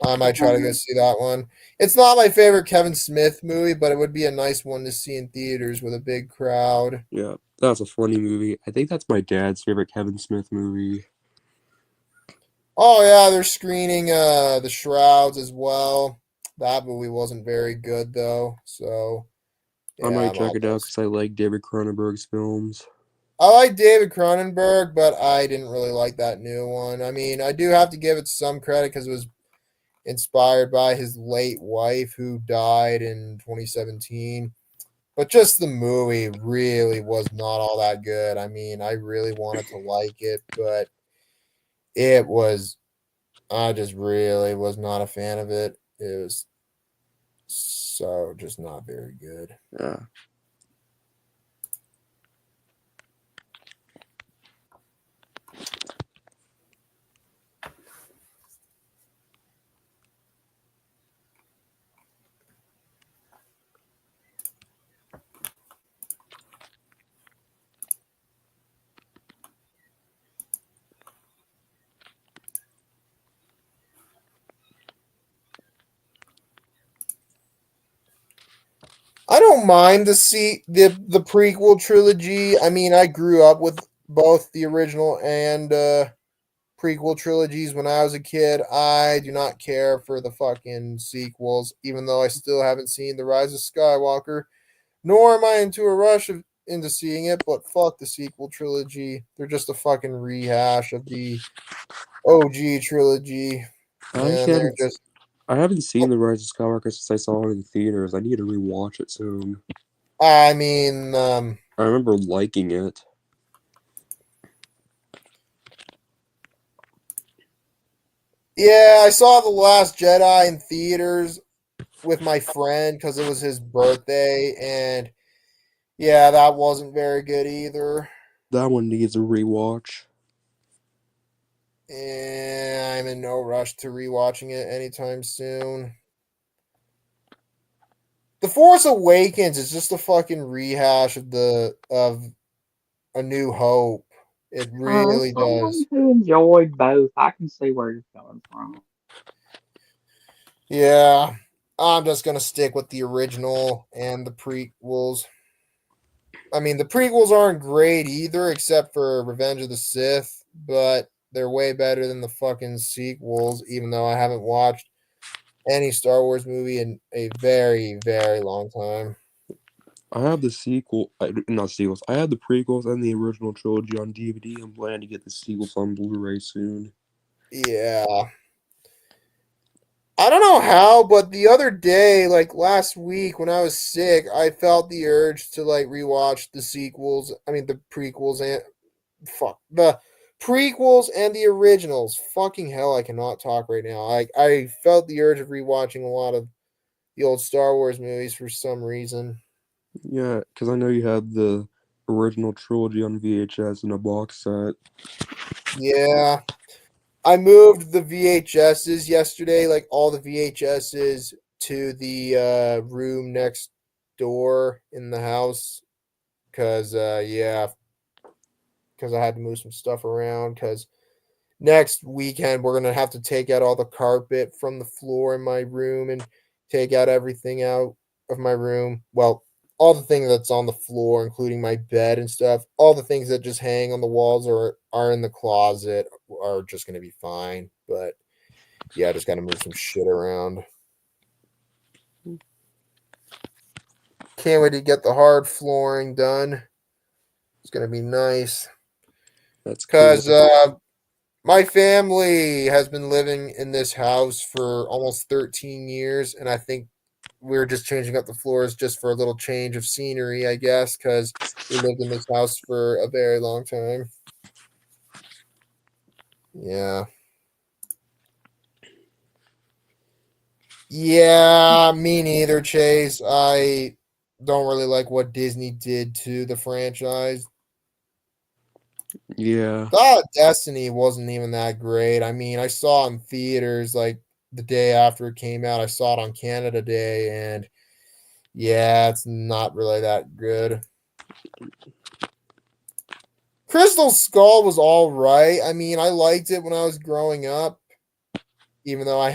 I might try to go see that one. It's not my favorite Kevin Smith movie, but it would be a nice one to see in theaters with a big crowd. Yeah, that's a funny movie. I think that's my dad's favorite Kevin Smith movie. Oh yeah, they're screening The Shrouds as well. That movie wasn't very good though, so yeah, I might I'm check it out almost. because I like David Cronenberg's films. I like David Cronenberg, but I didn't really like that new one. I mean, I do have to give it some credit because it was inspired by his late wife who died in 2017. But just the movie really was not all that good. I mean, I really wanted to like it, but it was, I just really was not a fan of it. It was so just not very good. Yeah. I don't mind the prequel trilogy. I mean, I grew up with both the original and prequel trilogies when I was a kid. I do not care for the fucking sequels, even though I still haven't seen The Rise of Skywalker, nor am I into a rush into seeing it, but fuck the sequel trilogy. They're just a fucking rehash of the OG trilogy. And they're just I haven't seen The Rise of Skywalker since I saw it in theaters. I need to rewatch it soon. I mean, I remember liking it. yeah, I saw The Last Jedi in theaters with my friend because it was his birthday, and yeah, that wasn't very good either. That one needs a rewatch. And I'm in no rush to rewatching it anytime soon. The Force Awakens is just a fucking rehash of A New Hope. It really Someone does. who enjoyed both, I can see where you're coming from. Yeah, I'm just gonna stick with the original and the prequels. I mean, the prequels aren't great either, except for Revenge of the Sith, but they're way better than the fucking sequels, even though I haven't watched any Star Wars movie in a very, very long time. I have the not sequels. I have the prequels and the original trilogy on DVD. I'm planning to get the sequels on Blu-ray soon. Yeah. I don't know how, but the other day, like last week when I was sick, I felt the urge to like rewatch the sequels. I mean, the prequels and the prequels and the originals. Fucking hell, I cannot talk right now. I felt the urge of rewatching a lot of the old Star Wars movies for some reason. Yeah, because I know you had the original trilogy on VHS in a box set. Yeah. I moved the VHSs yesterday, like all the VHSs to the room next door in the house because yeah, because I had to move some stuff around because next weekend we're gonna have to take out all the carpet from the floor in my room and take out everything out of my room. Well, all the things that's on the floor, including my bed and stuff, all the things that just hang on the walls or are in the closet are just gonna be fine. But yeah, I just gotta move some shit around. Can't wait to get the hard flooring done. It's gonna be nice. That's Cause cool. my family has been living in this house for almost 13 years, and I think we're just changing up the floors just for a little change of scenery, I guess, because we lived in this house for a very long time. Yeah. Yeah, me neither, Chase. I don't really like what Disney did to the franchise. Yeah. Thought Destiny wasn't even that great. I mean, I saw it in theaters like the day after it came out. I saw it on Canada Day, and yeah, it's not really that good. Crystal Skull was all right. I mean, I liked it when I was growing up, even though I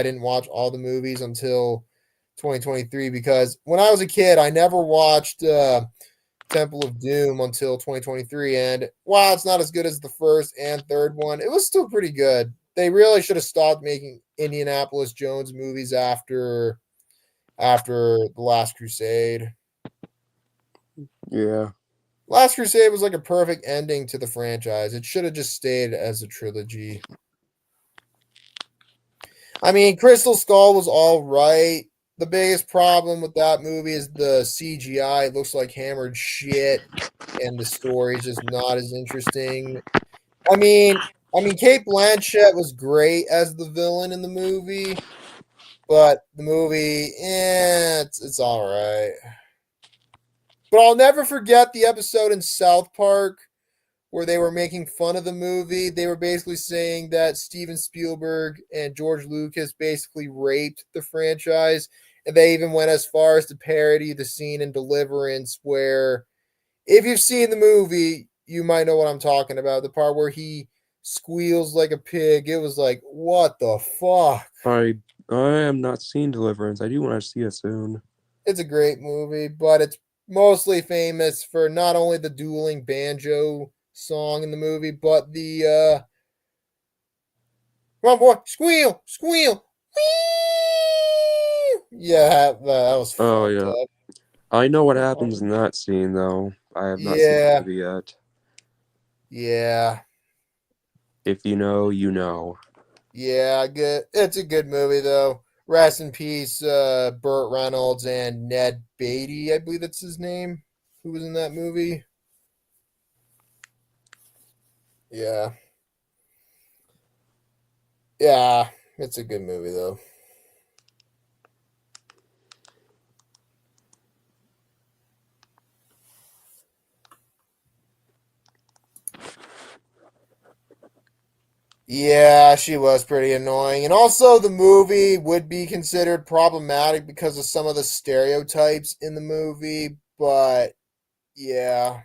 didn't watch all the movies until 2023, because when I was a kid, I never watched Temple of Doom until 2023. And while it's not as good as the first and third one, it was still pretty good. They really should have stopped making Indianapolis Jones movies after The Last Crusade. Yeah. Last Crusade was like a perfect ending to the franchise. It should have just stayed as a trilogy. I mean, Crystal Skull was all right. The biggest problem with that movie is the CGI. It looks like hammered shit, and the story is just not as interesting. I mean, Kate Blanchett was great as the villain in the movie, but the movie, it's all right. But I'll never forget the episode in South Park where they were making fun of the movie. They were basically saying that Steven Spielberg and George Lucas basically raped the franchise. And they even went as far as to parody the scene in Deliverance where, if you've seen the movie, you might know what I'm talking about. The part where he squeals like a pig. It was like, what the fuck? I am not seeing Deliverance. I do want to see it soon. It's a great movie, but it's mostly famous for not only the dueling banjo song in the movie, but the come on boy, squeal, squeal, wee! Yeah, that was Oh fucked yeah. up. I know what happens in that scene though. I have not seen the Yeah, movie yet. yeah, If you know, you know. yeah. Good. It's a good movie though. Rest in peace, Burt Reynolds and Ned Beatty. I believe that's his name. Who was in that movie? Yeah, yeah. It's a good movie though. Yeah, she was pretty annoying. And also, the movie would be considered problematic because of some of the stereotypes in the movie. But yeah,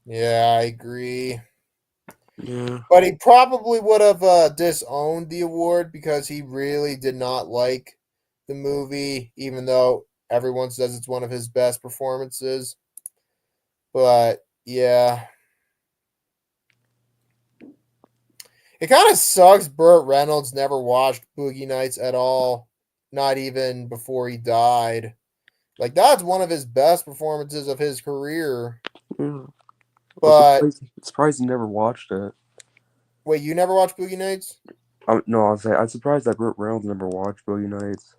yeah, I agree. Yeah. But he probably would have disowned the award because he really did not like the movie, even though everyone says it's one of his best performances. But yeah, it kind of sucks Burt Reynolds never watched Boogie Nights at all, not even before he died. Like, that's one of his best performances of his career. Yeah. But I'm surprised you never watched it. wait, you never watched Boogie Nights? No, I'm surprised that Burt Reynolds never watched Boogie Nights.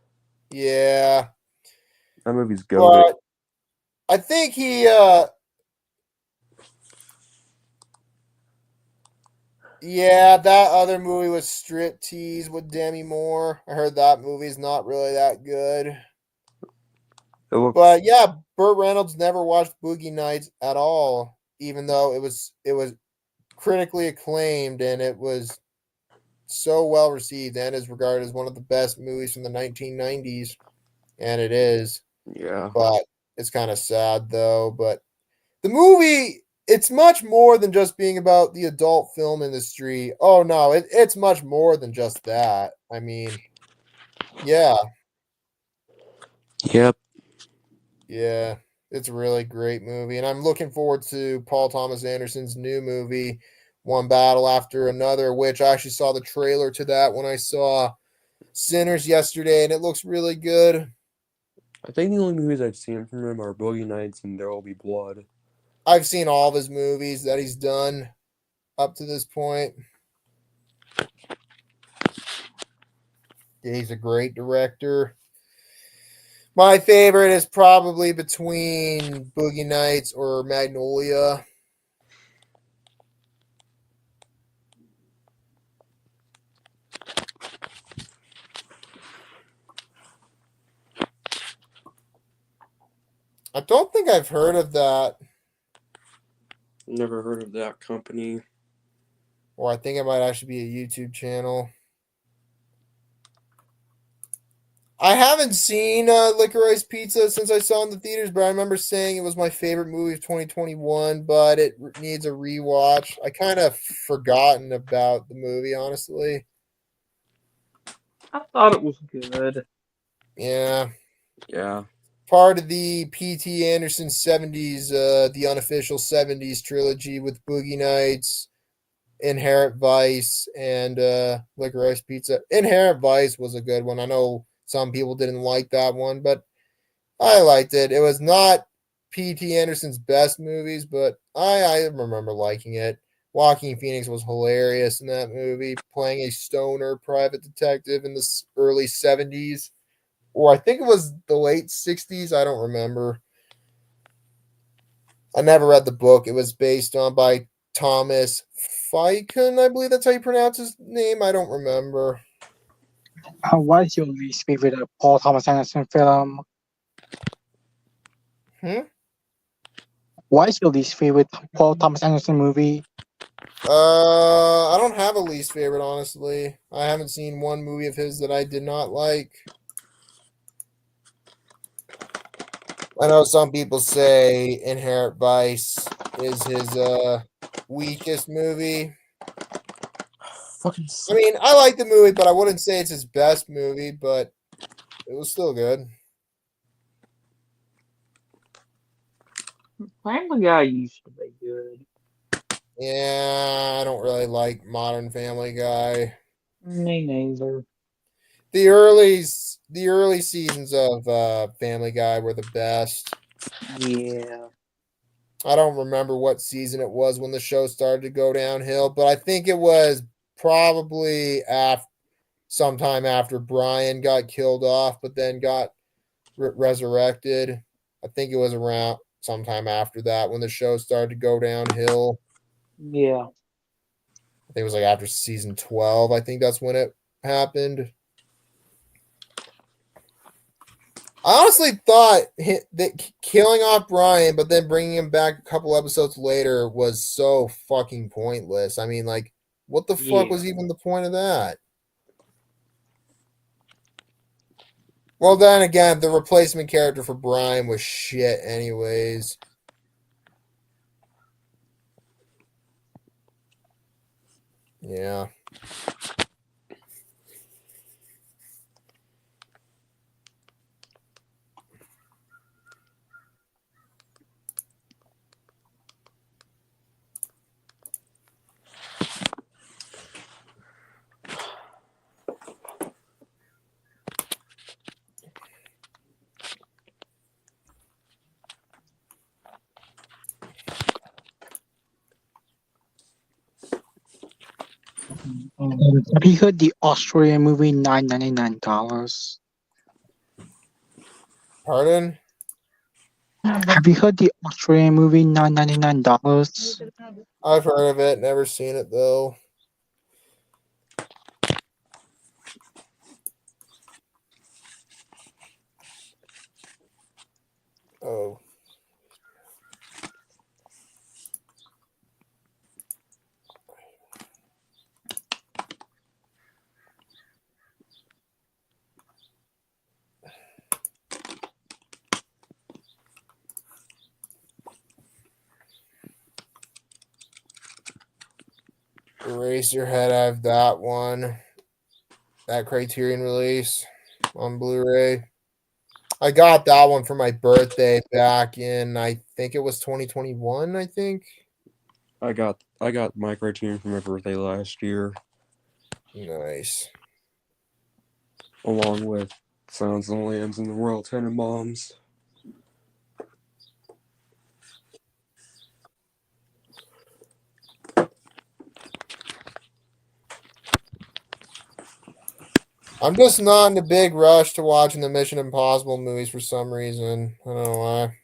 Yeah. That movie's goated. But I think he yeah, that other movie was Strip Tease with Demi Moore. I heard that movie's not really that good. It looks. But yeah, Burt Reynolds never watched Boogie Nights at all, even though it was critically acclaimed and it was so well received and is regarded as one of the best movies from the 1990s, and it is. Yeah. But it's kind of sad though. But the movie, it's much more than just being about the adult film industry. Oh no, it's much more than just that. I mean, yeah, Yep. yeah, it's a really great movie, and I'm looking forward to Paul Thomas Anderson's new movie, One Battle After Another, which I actually saw the trailer to that when I saw Sinners yesterday, and it looks really good. I think the only movies I've seen from him are Boogie Nights and There Will Be Blood. I've seen all of his movies that he's done up to this point. Yeah, he's a great director. My favorite is probably between Boogie Nights or Magnolia. I don't think I've heard of that, Never heard of that company. or I think it might actually be a YouTube channel. I haven't seen Licorice Pizza since I saw it in the theaters, but I remember saying it was my favorite movie of 2021, but it needs a rewatch. I kind of forgotten about the movie, honestly. I thought it was good. Yeah. Yeah. Part of the P.T. Anderson 70s, the unofficial 70s trilogy with Boogie Nights, Inherent Vice, and Licorice Pizza. Inherent Vice was a good one. I know some people didn't like that one, but I liked it. It was not P.T. Anderson's best movies, but I remember liking it. Joaquin Phoenix was hilarious in that movie, playing a stoner private detective in the early 70s. Or I think it was the late 60s. I don't remember. I never read the book. It was based on by Thomas Ficon, I believe that's how you pronounce his name. I don't remember. What is your least favorite Paul Thomas Anderson film? What is your least favorite Paul Thomas Anderson movie? I don't have a least favorite, honestly. I haven't seen one movie of his that I did not like. I know some people say Inherent Vice is his weakest movie. Fucking. I mean, I like the movie, but I wouldn't say it's his best movie, but it was still good. Family Guy used to be good. Yeah, I don't really like Modern Family Guy. Me neither. The early seasons of Family Guy were the best. Yeah. I don't remember what season it was when the show started to go downhill, but I think it was probably sometime after Brian got killed off, but then got resurrected. I think it was around sometime after that when the show started to go downhill. Yeah. I think it was like after season 12. I think that's when it happened. I honestly thought that killing off Brian, but then bringing him back a couple episodes later was so fucking pointless. I mean, like, what the fuck was even the point of that? Well, then again, the replacement character for Brian was shit anyways. Yeah. Have you heard the Australian movie $9.99? Pardon? Have you heard the Australian movie $9.99? I've heard of it, never seen it though. Oh. Eraserhead, I have that one. That Criterion release on Blu-ray. I got that one for my birthday back in, I think it was 2021, I think. I got my Criterion for my birthday last year, Nice. along with Sounds of the Lambs and the Royal Tenenbaums. I'm just not in a big rush to watching the Mission Impossible movies for some reason. I don't know why.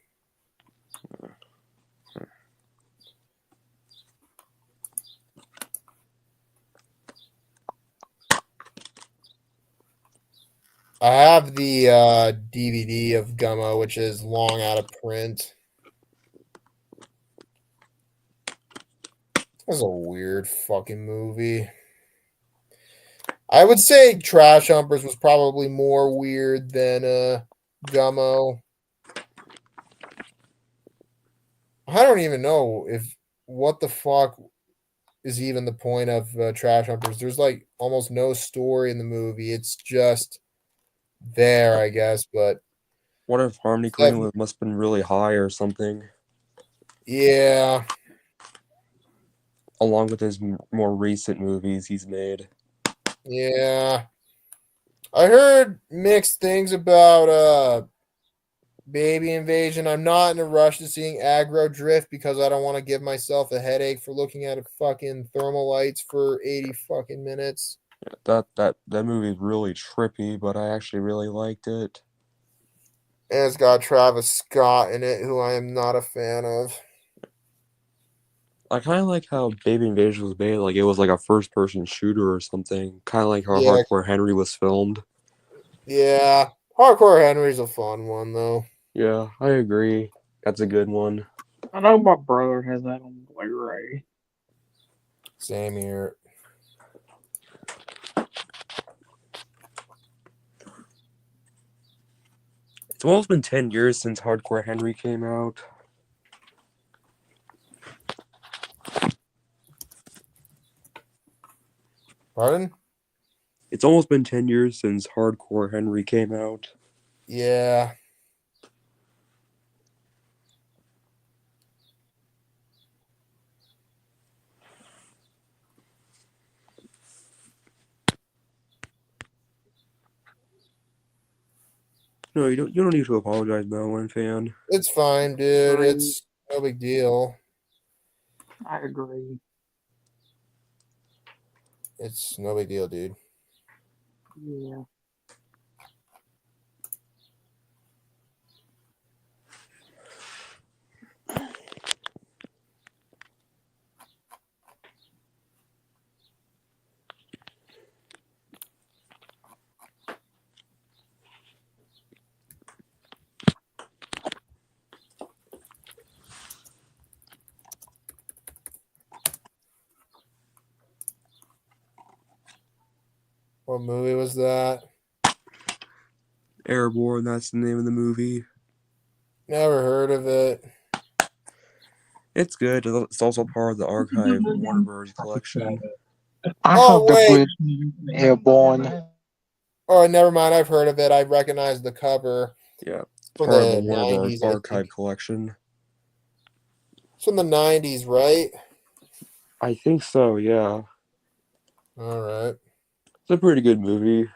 I have the DVD of Gummo, which is long out of print. That's a weird fucking movie. I would say Trash Humpers was probably more weird than Gummo. I don't even know what the fuck is even the point of Trash Humpers. There's like almost no story in the movie. It's just there, I guess. But What if Harmony Korine must have been really high or something? Yeah. Along with his more recent movies he's made. Yeah. I heard mixed things about Baby Invasion. I'm not in a rush to seeing Aggro Drift because I don't want to give myself a headache for looking at a fucking thermal lights for 80 fucking minutes. That movie is really trippy, but I actually really liked it. And it's got Travis Scott in it, who I am not a fan of. I kind of like how Baby Invasion was made, like it was like a first-person shooter or something. Kind of like how Hardcore Henry was filmed. Yeah. Hardcore Henry's a fun one, though. Yeah, I agree. That's a good one. I know my brother has that on Blu-ray. Same here. It's almost been 10 years since Hardcore Henry came out. Pardon? It's almost been 10 years since Hardcore Henry came out. Yeah. No, you don't need to apologize, Melon fan. It's fine, dude. It's no big deal. I agree. It's no big deal, dude. Yeah. What movie was that? Airborne, that's the name of the movie. Never heard of it. It's good. It's also part of the archive Warner Bros. Collection. I Oh, have the wait. British Airborne. Oh, never mind. I've heard of it. I recognize the cover. Yeah, From part of the the Warner 90s, Bros. I Archive think. Collection. It's from the 90s, right? I think so, yeah. All right. It's a pretty good movie.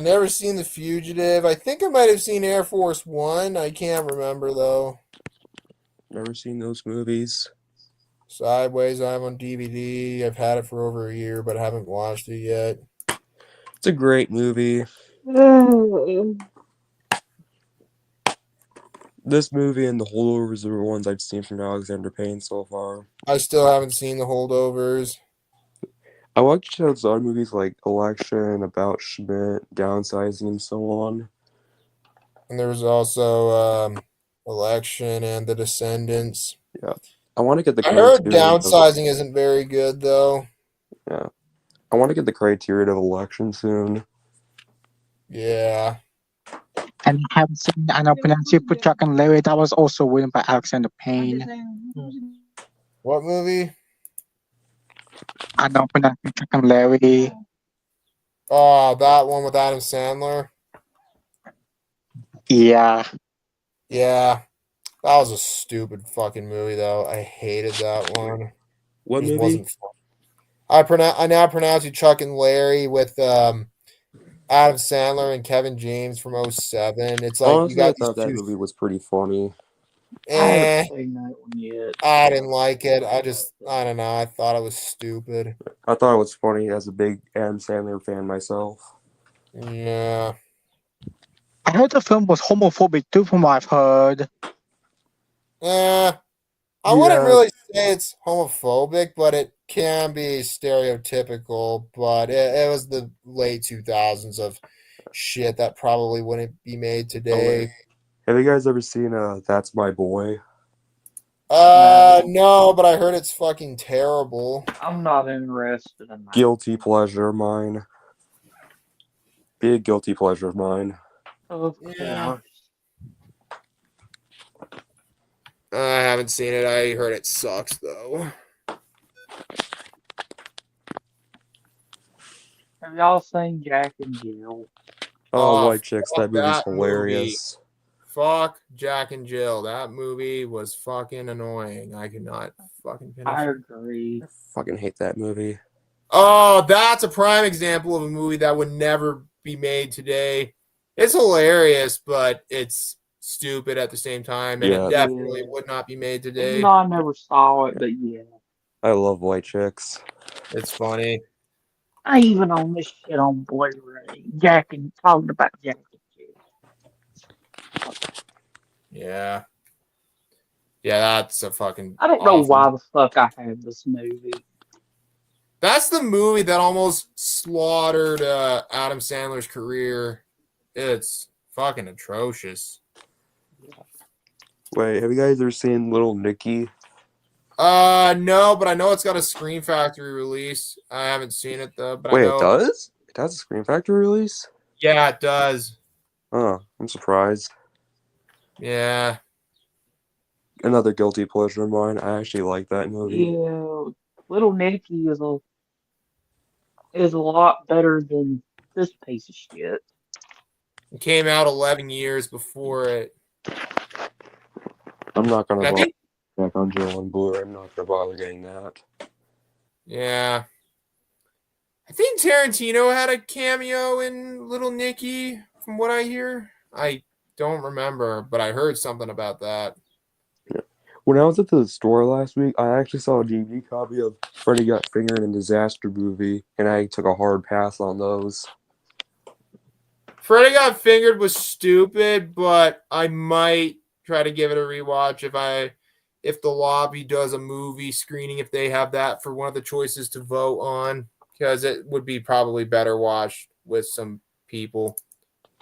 Never seen The Fugitive. I think I might have seen Air Force One. I can't remember though. Never seen those movies. Sideways, I have on DVD. I've had it for over a year, but I haven't watched it yet. It's a great movie. This movie and The Holdovers are the ones I've seen from Alexander Payne so far. I still haven't seen The Holdovers. I watched those other movies like Election, About Schmidt, Downsizing, and so on. And there was also Election and The Descendants. Yeah. I want to get the I heard Criterion Downsizing isn't very good though. Yeah. I want to get the Criterion of Election soon. Yeah. And I haven't seen I know Pronounce It, Jack and Larry. That was also written by Alexander Payne. What movie? I know Pronounce It, Jack and Larry. Oh, that one with Adam Sandler. Yeah. Yeah. That was a stupid fucking movie though. I hated that one. What It just movie? wasn't fun. I now pronounce you Chuck and Larry with Adam Sandler and Kevin James from 07. It's like Honestly, you got I thought these that two. movie was pretty funny. I haven't Eh, seen that one yet. I didn't like it. I don't know. I thought it was stupid. I thought it was funny as a big Adam Sandler fan myself. Yeah. I heard the film was homophobic too, from what I've heard. I wouldn't Yeah. really say it's homophobic, but it can be stereotypical. But it was the late 2000s of shit that probably wouldn't be made today. Have you guys ever seen That's My Boy? No, but I heard it's fucking terrible. I'm not interested in that. Guilty pleasure of mine. Big guilty pleasure of mine. Of Yeah. course. I haven't seen it. I heard it sucks though. Have y'all seen Jack and Jill? Oh, White Chicks, fuck that movie's that hilarious. Fuck Jack and Jill. That movie was fucking annoying. I could not fucking finish I it. agree. I fucking hate that movie. Oh, that's a prime example of a movie that would never be made today. It's hilarious, but it's stupid at the same time, and Yeah. it definitely would not be made today. No, I never saw it, but yeah. I love White Chicks. It's funny. I even own this shit on Blu-ray. Jack and talking about Jack and Jill. Yeah. Yeah, that's a fucking I don't know awful- why the fuck I have this movie. That's the movie that almost slaughtered Adam Sandler's career. It's fucking atrocious. Wait, have you guys ever seen Little Nicky? No, but I know it's got a Scream Factory release. I haven't seen it though, but Wait, I it know. does? It has a Scream Factory release? Yeah, it does. Oh, I'm surprised. Yeah. Another guilty pleasure of mine. I actually like that movie. Yeah, Little Nicky is a lot better than this piece of shit. It came out 11 years before it. I'm not gonna I bother think, back on Joe and Blu-ray. I'm not gonna bother getting that. yeah. I think Tarantino had a cameo in Little Nicky, from what I hear. I don't remember, but I heard something about that. When I was at the store last week, I actually saw a DVD copy of Freddy Got Fingered in a Disaster Movie, and I took a hard pass on those. Freddy Got Fingered was stupid, but I might try to give it a rewatch if the lobby does a movie screening, if they have that for one of the choices to vote on, because it would be probably better watched with some people.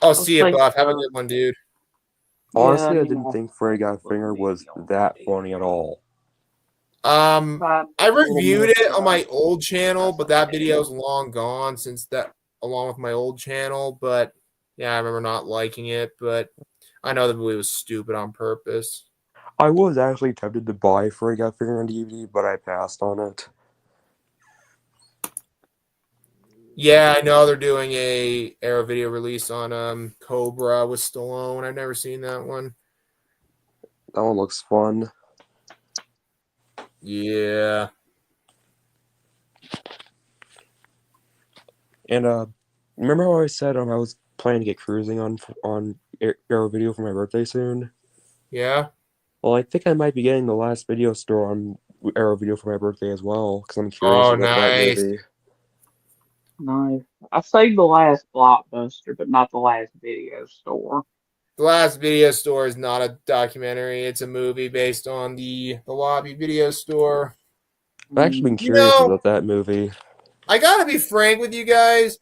Oh, see you, Buff. Have a good one, dude. Honestly, I didn't think Freddy Got Fingered was that funny at all. I reviewed it on my old channel, but that video's long gone since that, along with my old channel. But yeah, I remember not liking it, but I know the movie was stupid on purpose. I was actually tempted to buy Freddy Got Fingered on DVD, but I passed on it. Yeah, I know they're doing a Arrow video release on Cobra with Stallone. I've never seen that one. That one looks fun. Yeah. And remember how I said I was planning to get cruising on Arrow Video for my birthday soon? Yeah. Well, I think I might be getting the last video store on Arrow Video for my birthday as well, because I'm curious about that movie. Nice. I saved the last Blockbuster, but not the last video store. The last video store is not a documentary. It's a movie based on the lobby video store. I've actually been curious about that movie. I gotta be frank with you guys.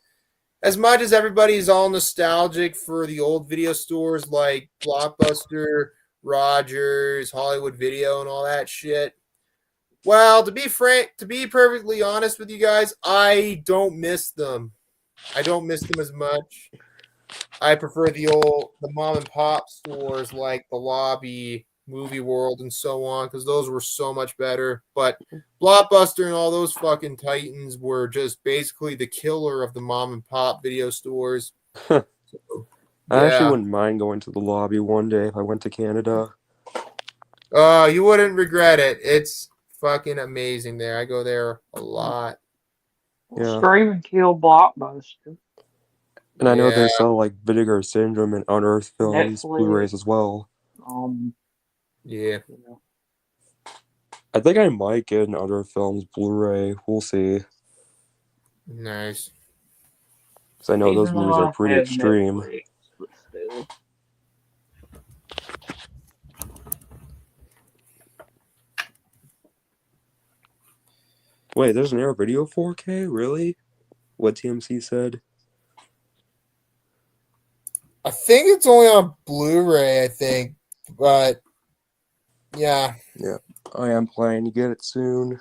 As much as everybody's all nostalgic for the old video stores like Blockbuster, Rogers, Hollywood Video, and all that shit. Well, to be perfectly honest with you guys, I don't miss them. I don't miss them as much. I prefer the mom and pop stores like the Lobby, Movie World, and so on, because those were so much better. But Blockbuster and all those fucking titans were just basically the killer of the mom and pop video stores. I actually wouldn't mind going to the Lobby one day if I went to Canada. You wouldn't regret it. It's fucking amazing there. I go there a lot. Yeah. Scream and kill Blockbuster. And I know they sell like Vinegar Syndrome and Unearthed Films, Netflix. Blu-rays as well. Yeah. I think I might get an Unearthed Films Blu-ray. We'll see. Nice. Because I know those movies are pretty extreme. Netflix, but still. Wait, there's an Arrow Video 4K? Really? What TMC said? I think it's only on Blu-ray, I think. But, yeah. Yeah, I am planning to get it soon.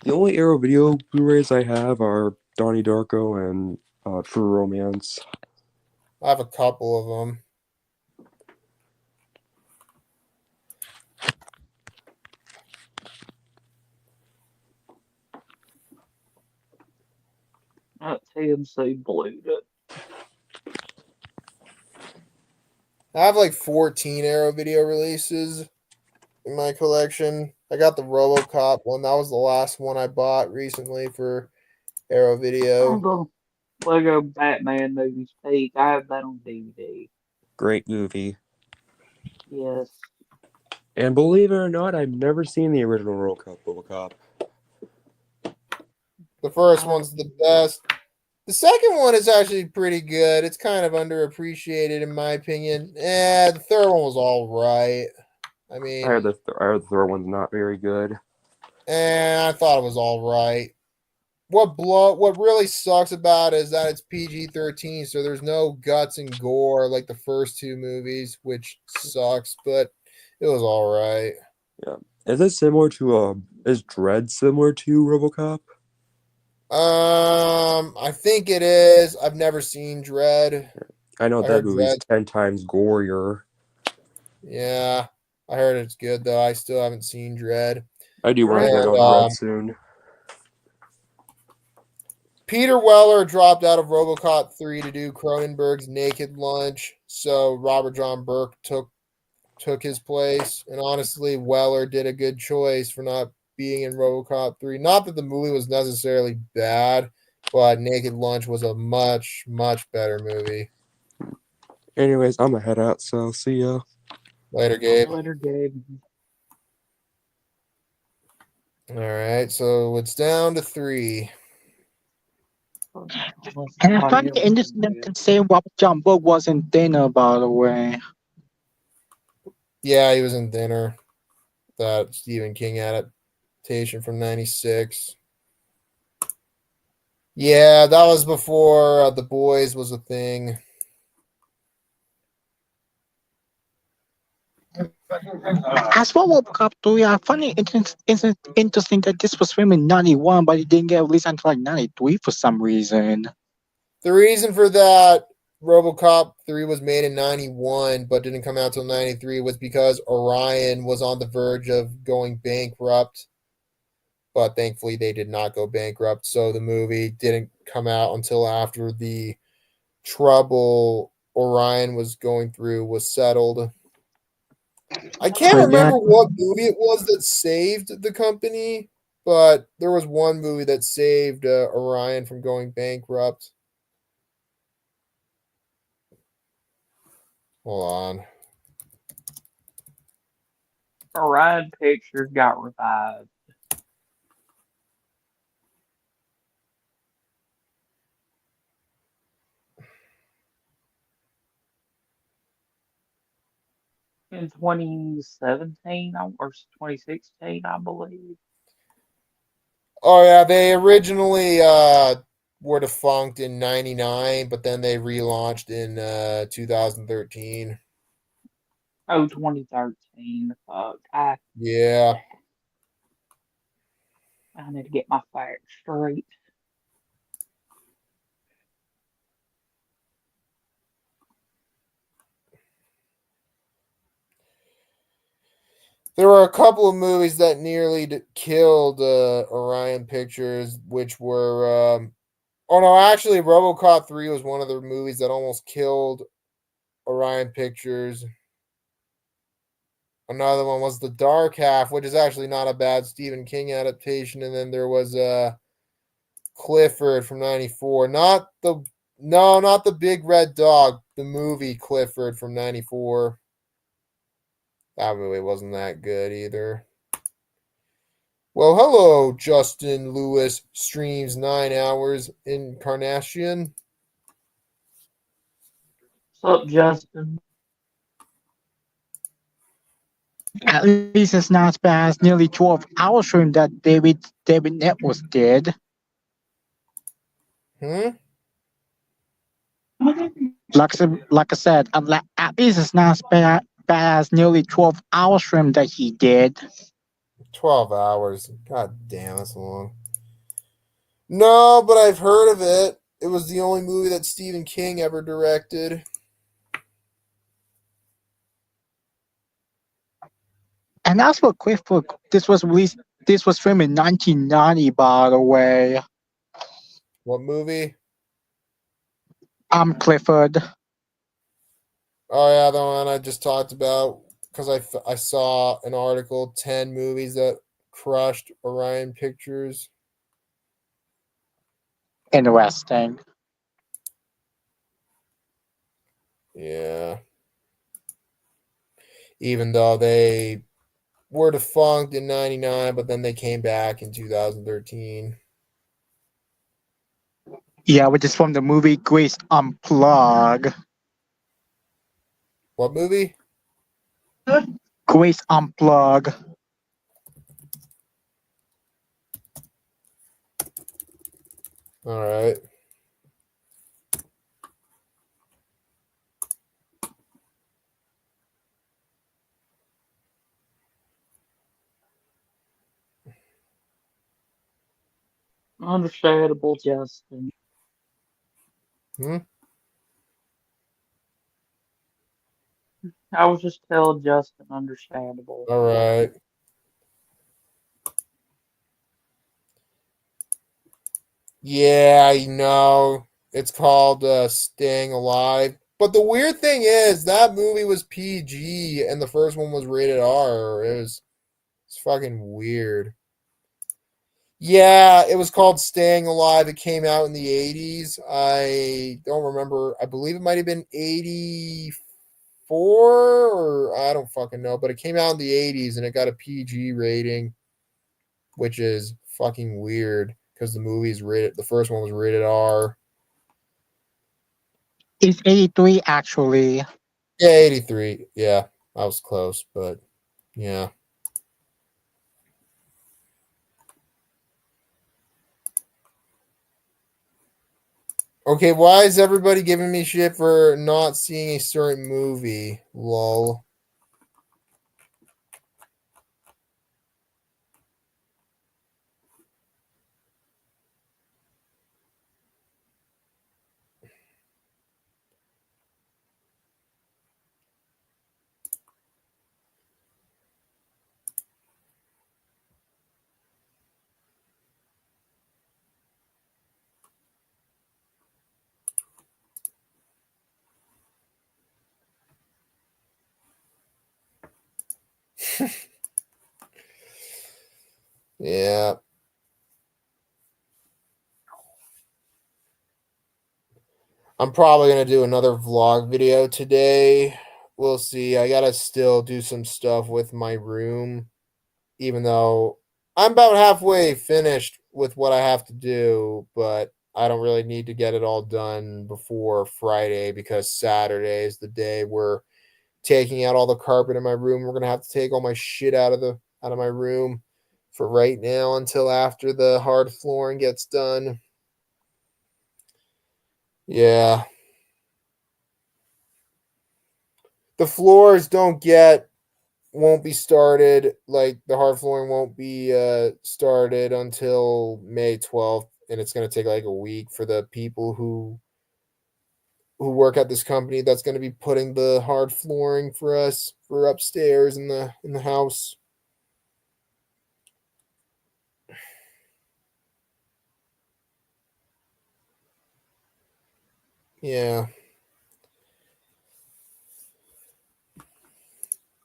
The only Arrow Video Blu-rays I have are Donnie Darko and True Romance. I have a couple of them. That TMC blued it. I have like 14 Arrow video releases in my collection. I got the RoboCop one. That was the last one I bought recently for Arrow Video. The Lego Batman movies peak. I have that on DVD. Great movie. Yes. And believe it or not, I've never seen the original RoboCop. The first one's the best. The second one is actually pretty good. It's kind of underappreciated in my opinion. The third one was all right. I mean, I heard the third one's not very good. I thought it was all right. What really sucks about it is that it's PG-13, so there's no guts and gore like the first two movies, which sucks, but it was all right. Yeah. Is it similar to is Dread similar to RoboCop? I think it is. I've never seen Dread. I know I that heard movie's Dread. 10 times gorier. Yeah, I heard it's good though. I still haven't seen Dread. I do want to check out Dread soon. Peter Weller dropped out of RoboCop 3 to do Cronenberg's Naked Lunch, so Robert John Burke took his place. And honestly, Weller did a good choice for not being in RoboCop 3. Not that the movie was necessarily bad, but Naked Lunch was a much, much better movie. Anyways, I'm gonna head out, so see ya. Later, Gabe. Later, Gabe. All right, so it's down to 3. And I find it interesting that can say Robert John Burke was in Dinner, by the way. Yeah, he was in Dinner, that Stephen King adaptation from '96. Yeah, that was before The Boys was a thing. As for World Cup 3, I find it interesting that this was filmed in 91, but it didn't get released until like 93 for some reason. The reason for that RoboCop 3 was made in 91 but didn't come out till 93 was because Orion was on the verge of going bankrupt. But thankfully they did not go bankrupt, so the movie didn't come out until after the trouble Orion was going through was settled. I can't remember what movie it was that saved the company, but there was one movie that saved Orion from going bankrupt. Hold on. Orion Pictures got revived. In 2017 or 2016, I believe. Oh yeah, they originally were defunct in '99, but then they relaunched in 2013. Oh, 2013. Fuck. Yeah. I need to get my facts straight. There were a couple of movies that nearly killed Orion Pictures, which were oh no, actually RoboCop 3 was one of the movies that almost killed Orion Pictures. Another one was The Dark Half, which is actually not a bad Stephen King adaptation, and then there was Clifford from '94. Not the Big Red Dog, the movie Clifford from '94. That movie wasn't that good either. Well, hello, Justin Lewis streams 9 hours Incarnation. What's up, Justin? At least it's not as bad as nearly 12 hours stream that David Networks did. Like I said, at least it's not as bad as nearly 12 hours stream that he did. 12 hours. God damn, that's long. No, but I've heard of it. It was the only movie that Stephen King ever directed. And as for Clifford, this was filmed in 1990, by the way. What movie? Clifford. Oh yeah, the one I just talked about, because I saw an article, 10 movies that crushed Orion Pictures. Interesting. Yeah. Even though they were defunct in '99, but then they came back in 2013. Yeah, which is from the movie Grace Unplug. What movie? Grace Unplug. All right. Understandable, Justin. Hmm? I was just telling Justin, understandable. All right. Yeah, I know. It's called Staying Alive. But the weird thing is that movie was PG and the first one was rated R. It's fucking weird. Yeah, it was called Staying Alive. It came out in the 80s. I don't remember. I believe it might have been 84 or I don't fucking know, but it came out in the 80s and it got a PG rating, which is fucking weird because the first one was rated R. It's 83 actually. Yeah, 83. Yeah, I was close, but yeah. Okay, why is everybody giving me shit for not seeing a certain movie? Lol. Yeah. I'm probably going to do another vlog video today. We'll see. I got to still do some stuff with my room, even though I'm about halfway finished with what I have to do, but I don't really need to get it all done before Friday because Saturday is the day we're taking out all the carpet in my room. We're going to have to take all my shit out of my room for right now until after the hard flooring gets done. Yeah. The floors won't be started, like the hard flooring won't be started until May 12th, and it's going to take like a week for the people who work at this company that's going to be putting the hard flooring for us for upstairs in the house. Yeah.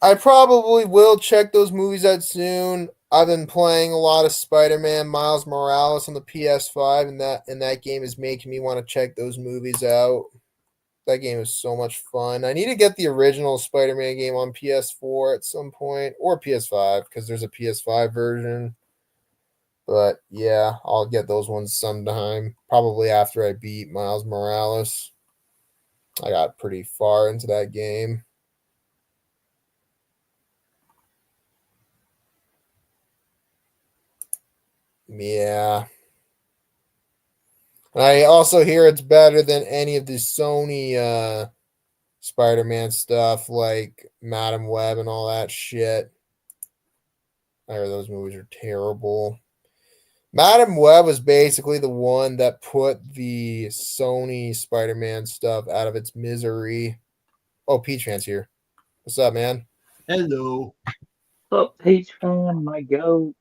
I probably will check those movies out soon. I've been playing a lot of Spider-Man Miles Morales on the PS5, and that game is making me want to check those movies out. That game is so much fun. I need to get the original Spider-Man game on PS4 at some point, or PS5, because there's a PS5 version. But yeah, I'll get those ones sometime. Probably after I beat Miles Morales. I got pretty far into that game. Yeah. I also hear it's better than any of the Sony Spider-Man stuff like Madam Web and all that shit. I hear those movies are terrible. Madam Web was basically the one that put the Sony Spider-Man stuff out of its misery. Oh, Peach Fan's here. What's up, man? Hello. What's up, Peach fan? My goat.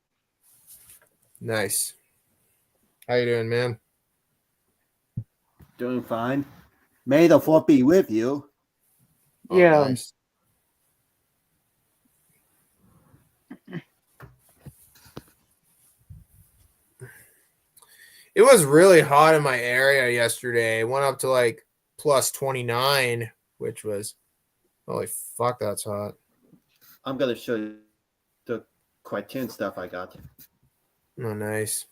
Nice. How you doing, man? Doing fine. May the fourth be with you. Oh, Yeah. nice. It was really hot in my area yesterday. It went up to like plus 29, which was holy fuck, that's hot. I'm gonna show you the Criterion stuff I got. Oh, nice.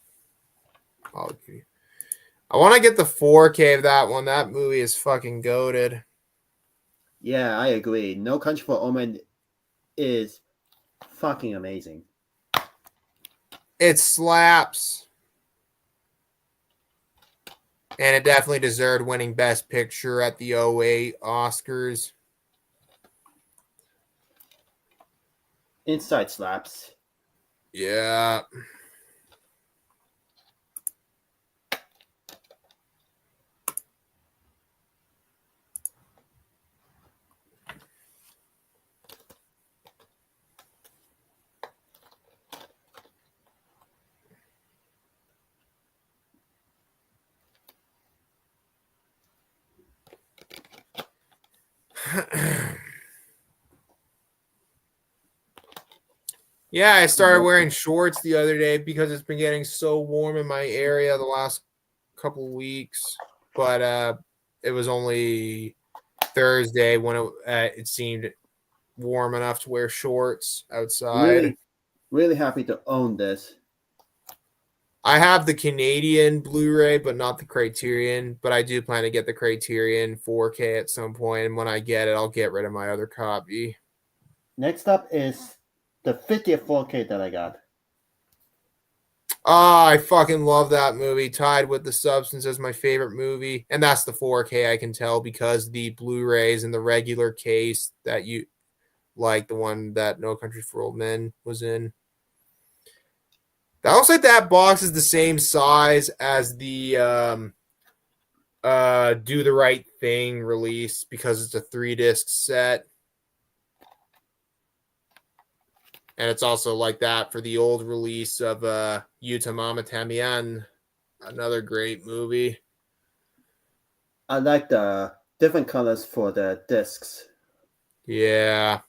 I want to get the 4K of that one. That movie is fucking goated. Yeah, I agree. No Country for Old Men is fucking amazing. It slaps. And it definitely deserved winning Best Picture at the 08 Oscars. Inside slaps. Yeah. Yeah, I started wearing shorts the other day because it's been getting so warm in my area the last couple of weeks. But it was only Thursday when it seemed warm enough to wear shorts outside. Really happy to own this. I have the Canadian Blu-ray, but not the Criterion. But I do plan to get the Criterion 4K at some point, and when I get it, I'll get rid of my other copy. Next up is the 50th 4K that I got. I fucking love that movie. Tied with The Substance as my favorite movie. And that's the 4K, I can tell, because the Blu-rays in the regular case that you like, the one that No Country for Old Men was in. That looks like that box is the same size as the Do the Right Thing release because it's a 3-disc set. And it's also like that for the old release of Yuta Mama Tamian, another great movie. I like the different colors for the discs. Yeah.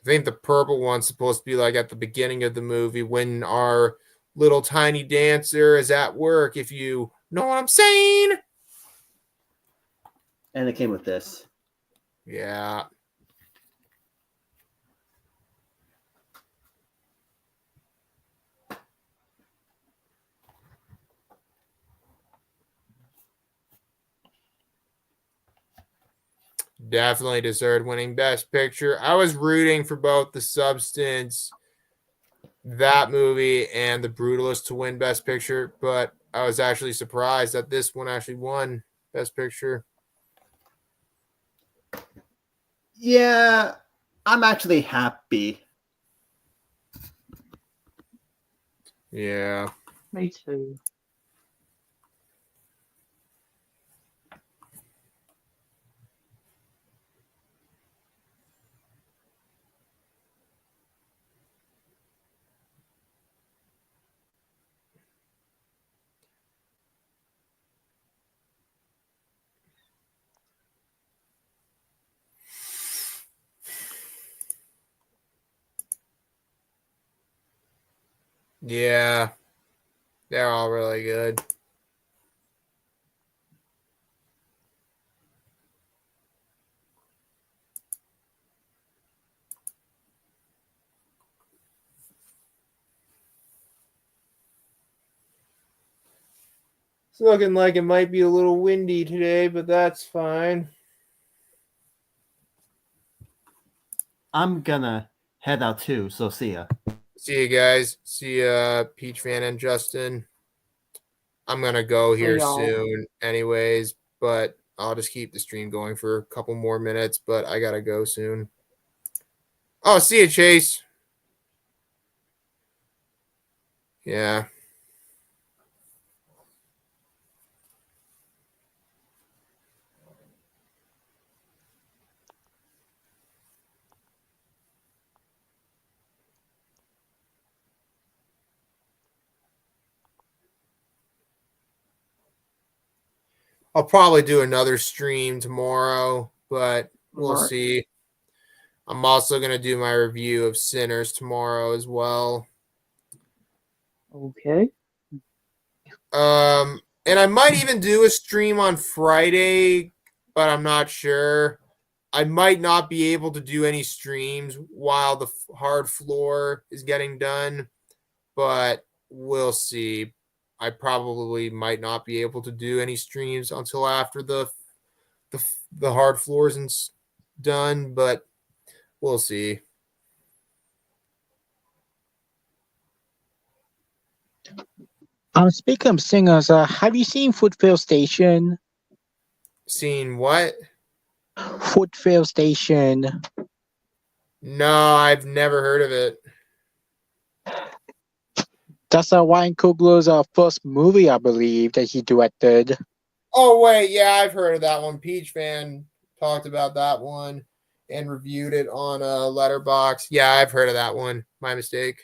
I think the purple one's supposed to be like at the beginning of the movie when our little tiny dancer is at work, if you know what I'm saying. And it came with this. Yeah. Definitely deserved winning Best Picture. I was rooting for both The Substance, that movie, and The Brutalist to win Best Picture, but I was actually surprised that this one actually won Best Picture. Yeah, I'm actually happy. Yeah. Me too. Yeah. They're all really good. It's looking like it might be a little windy today, but that's fine. I'm gonna head out too, so see ya. See you guys. See Peach Fan and Justin. I'm gonna go here soon anyways, but I'll just keep the stream going for a couple more minutes, but I gotta go soon. Oh, see you, Chase. Yeah. I'll probably do another stream tomorrow, but we'll see. I'm also going to do my review of Sinners tomorrow as well. Okay. And I might even do a stream on Friday, but I'm not sure. I might not be able to do any streams while the hard floor is getting done, but we'll see. I probably might not be able to do any streams until after the hard floors and done, but we'll see. Speaking of singers, have you seen Footfill Station? Seen what? Footfill Station. No, I've never heard of it. That's Ryan Coogler's first movie, I believe, that he directed. Oh, wait. Yeah, I've heard of that one. Peach Fan talked about that one and reviewed it on Letterboxd. Yeah, I've heard of that one. My mistake.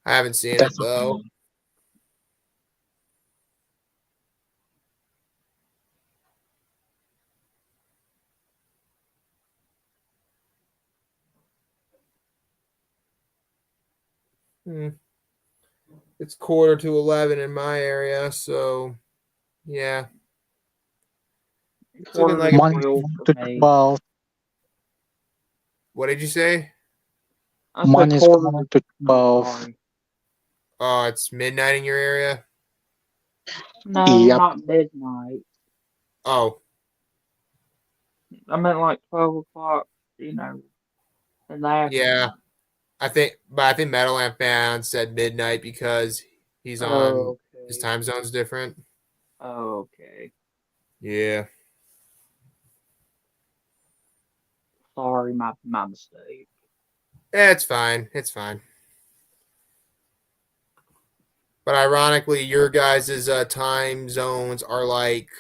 I haven't seen it, though. It's 11:15 in my area, so yeah. It's looking like to 12. What did you say? I said quarter to 12. Sorry. Oh, it's midnight in your area? No, Yep. not midnight. Oh, I meant like 12 o'clock, in the afternoon. yeah. I think Metal Lamp Band said midnight because he's on his time zone's different. Oh, okay. Yeah. Sorry, my mistake. It's fine. It's fine. But ironically, your guys' time zones are like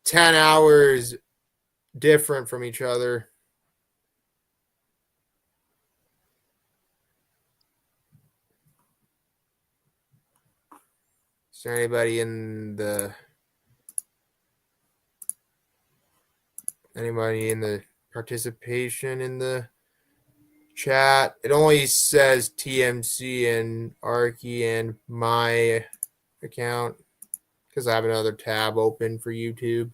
10 hours different from each other. Is there anybody in the participation in the chat? It only says TMC and Arky and my account because I have another tab open for YouTube.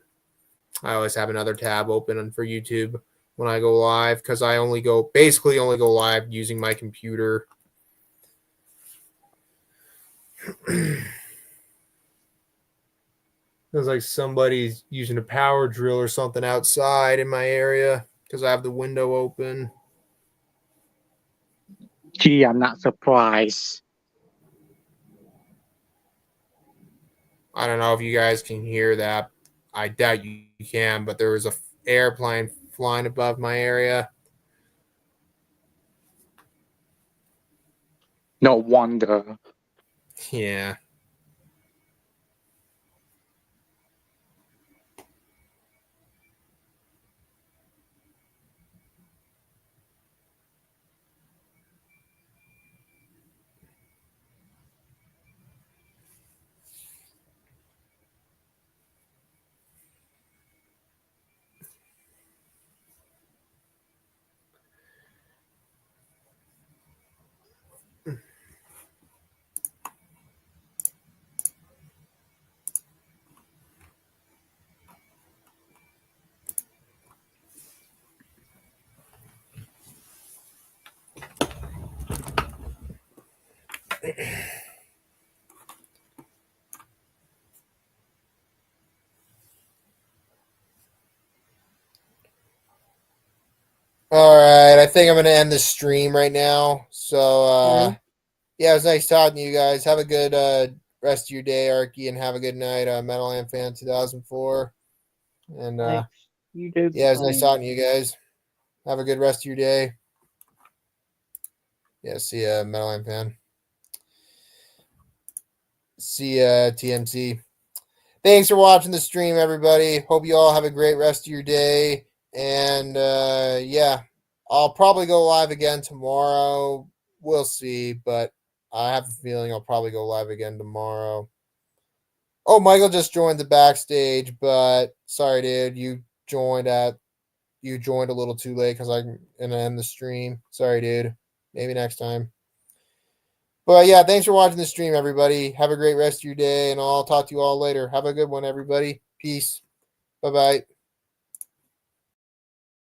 I always have another tab open for YouTube when I go live because I basically only go live using my computer. Feels like somebody's using a power drill or something outside in my area because I have the window open. Gee, I'm not surprised. I don't know if you guys can hear that. I doubt you can, but there was an airplane flying above my area. No wonder. Yeah. All right, I think I'm going to end the stream right now. So, yeah, it was nice talking to you guys. Have a good rest of your day, Arky, and have a good night, Metal Lamp Fan 2004. And you do. Yeah, it was nice talking to you guys. Have a good rest of your day. Yeah, see ya, Metal Lamp Fan. See ya, TMC. Thanks for watching the stream, everybody. Hope you all have a great rest of your day. And yeah, I'll probably go live again tomorrow. We'll see, but I have a feeling I'll probably go live again tomorrow. Oh, Michael just joined the backstage, but sorry, dude, you joined a little too late because I'm gonna end the stream. Sorry, dude. Maybe next time. But yeah, thanks for watching the stream, everybody. Have a great rest of your day, and I'll talk to you all later. Have a good one, everybody. Peace. Bye-bye.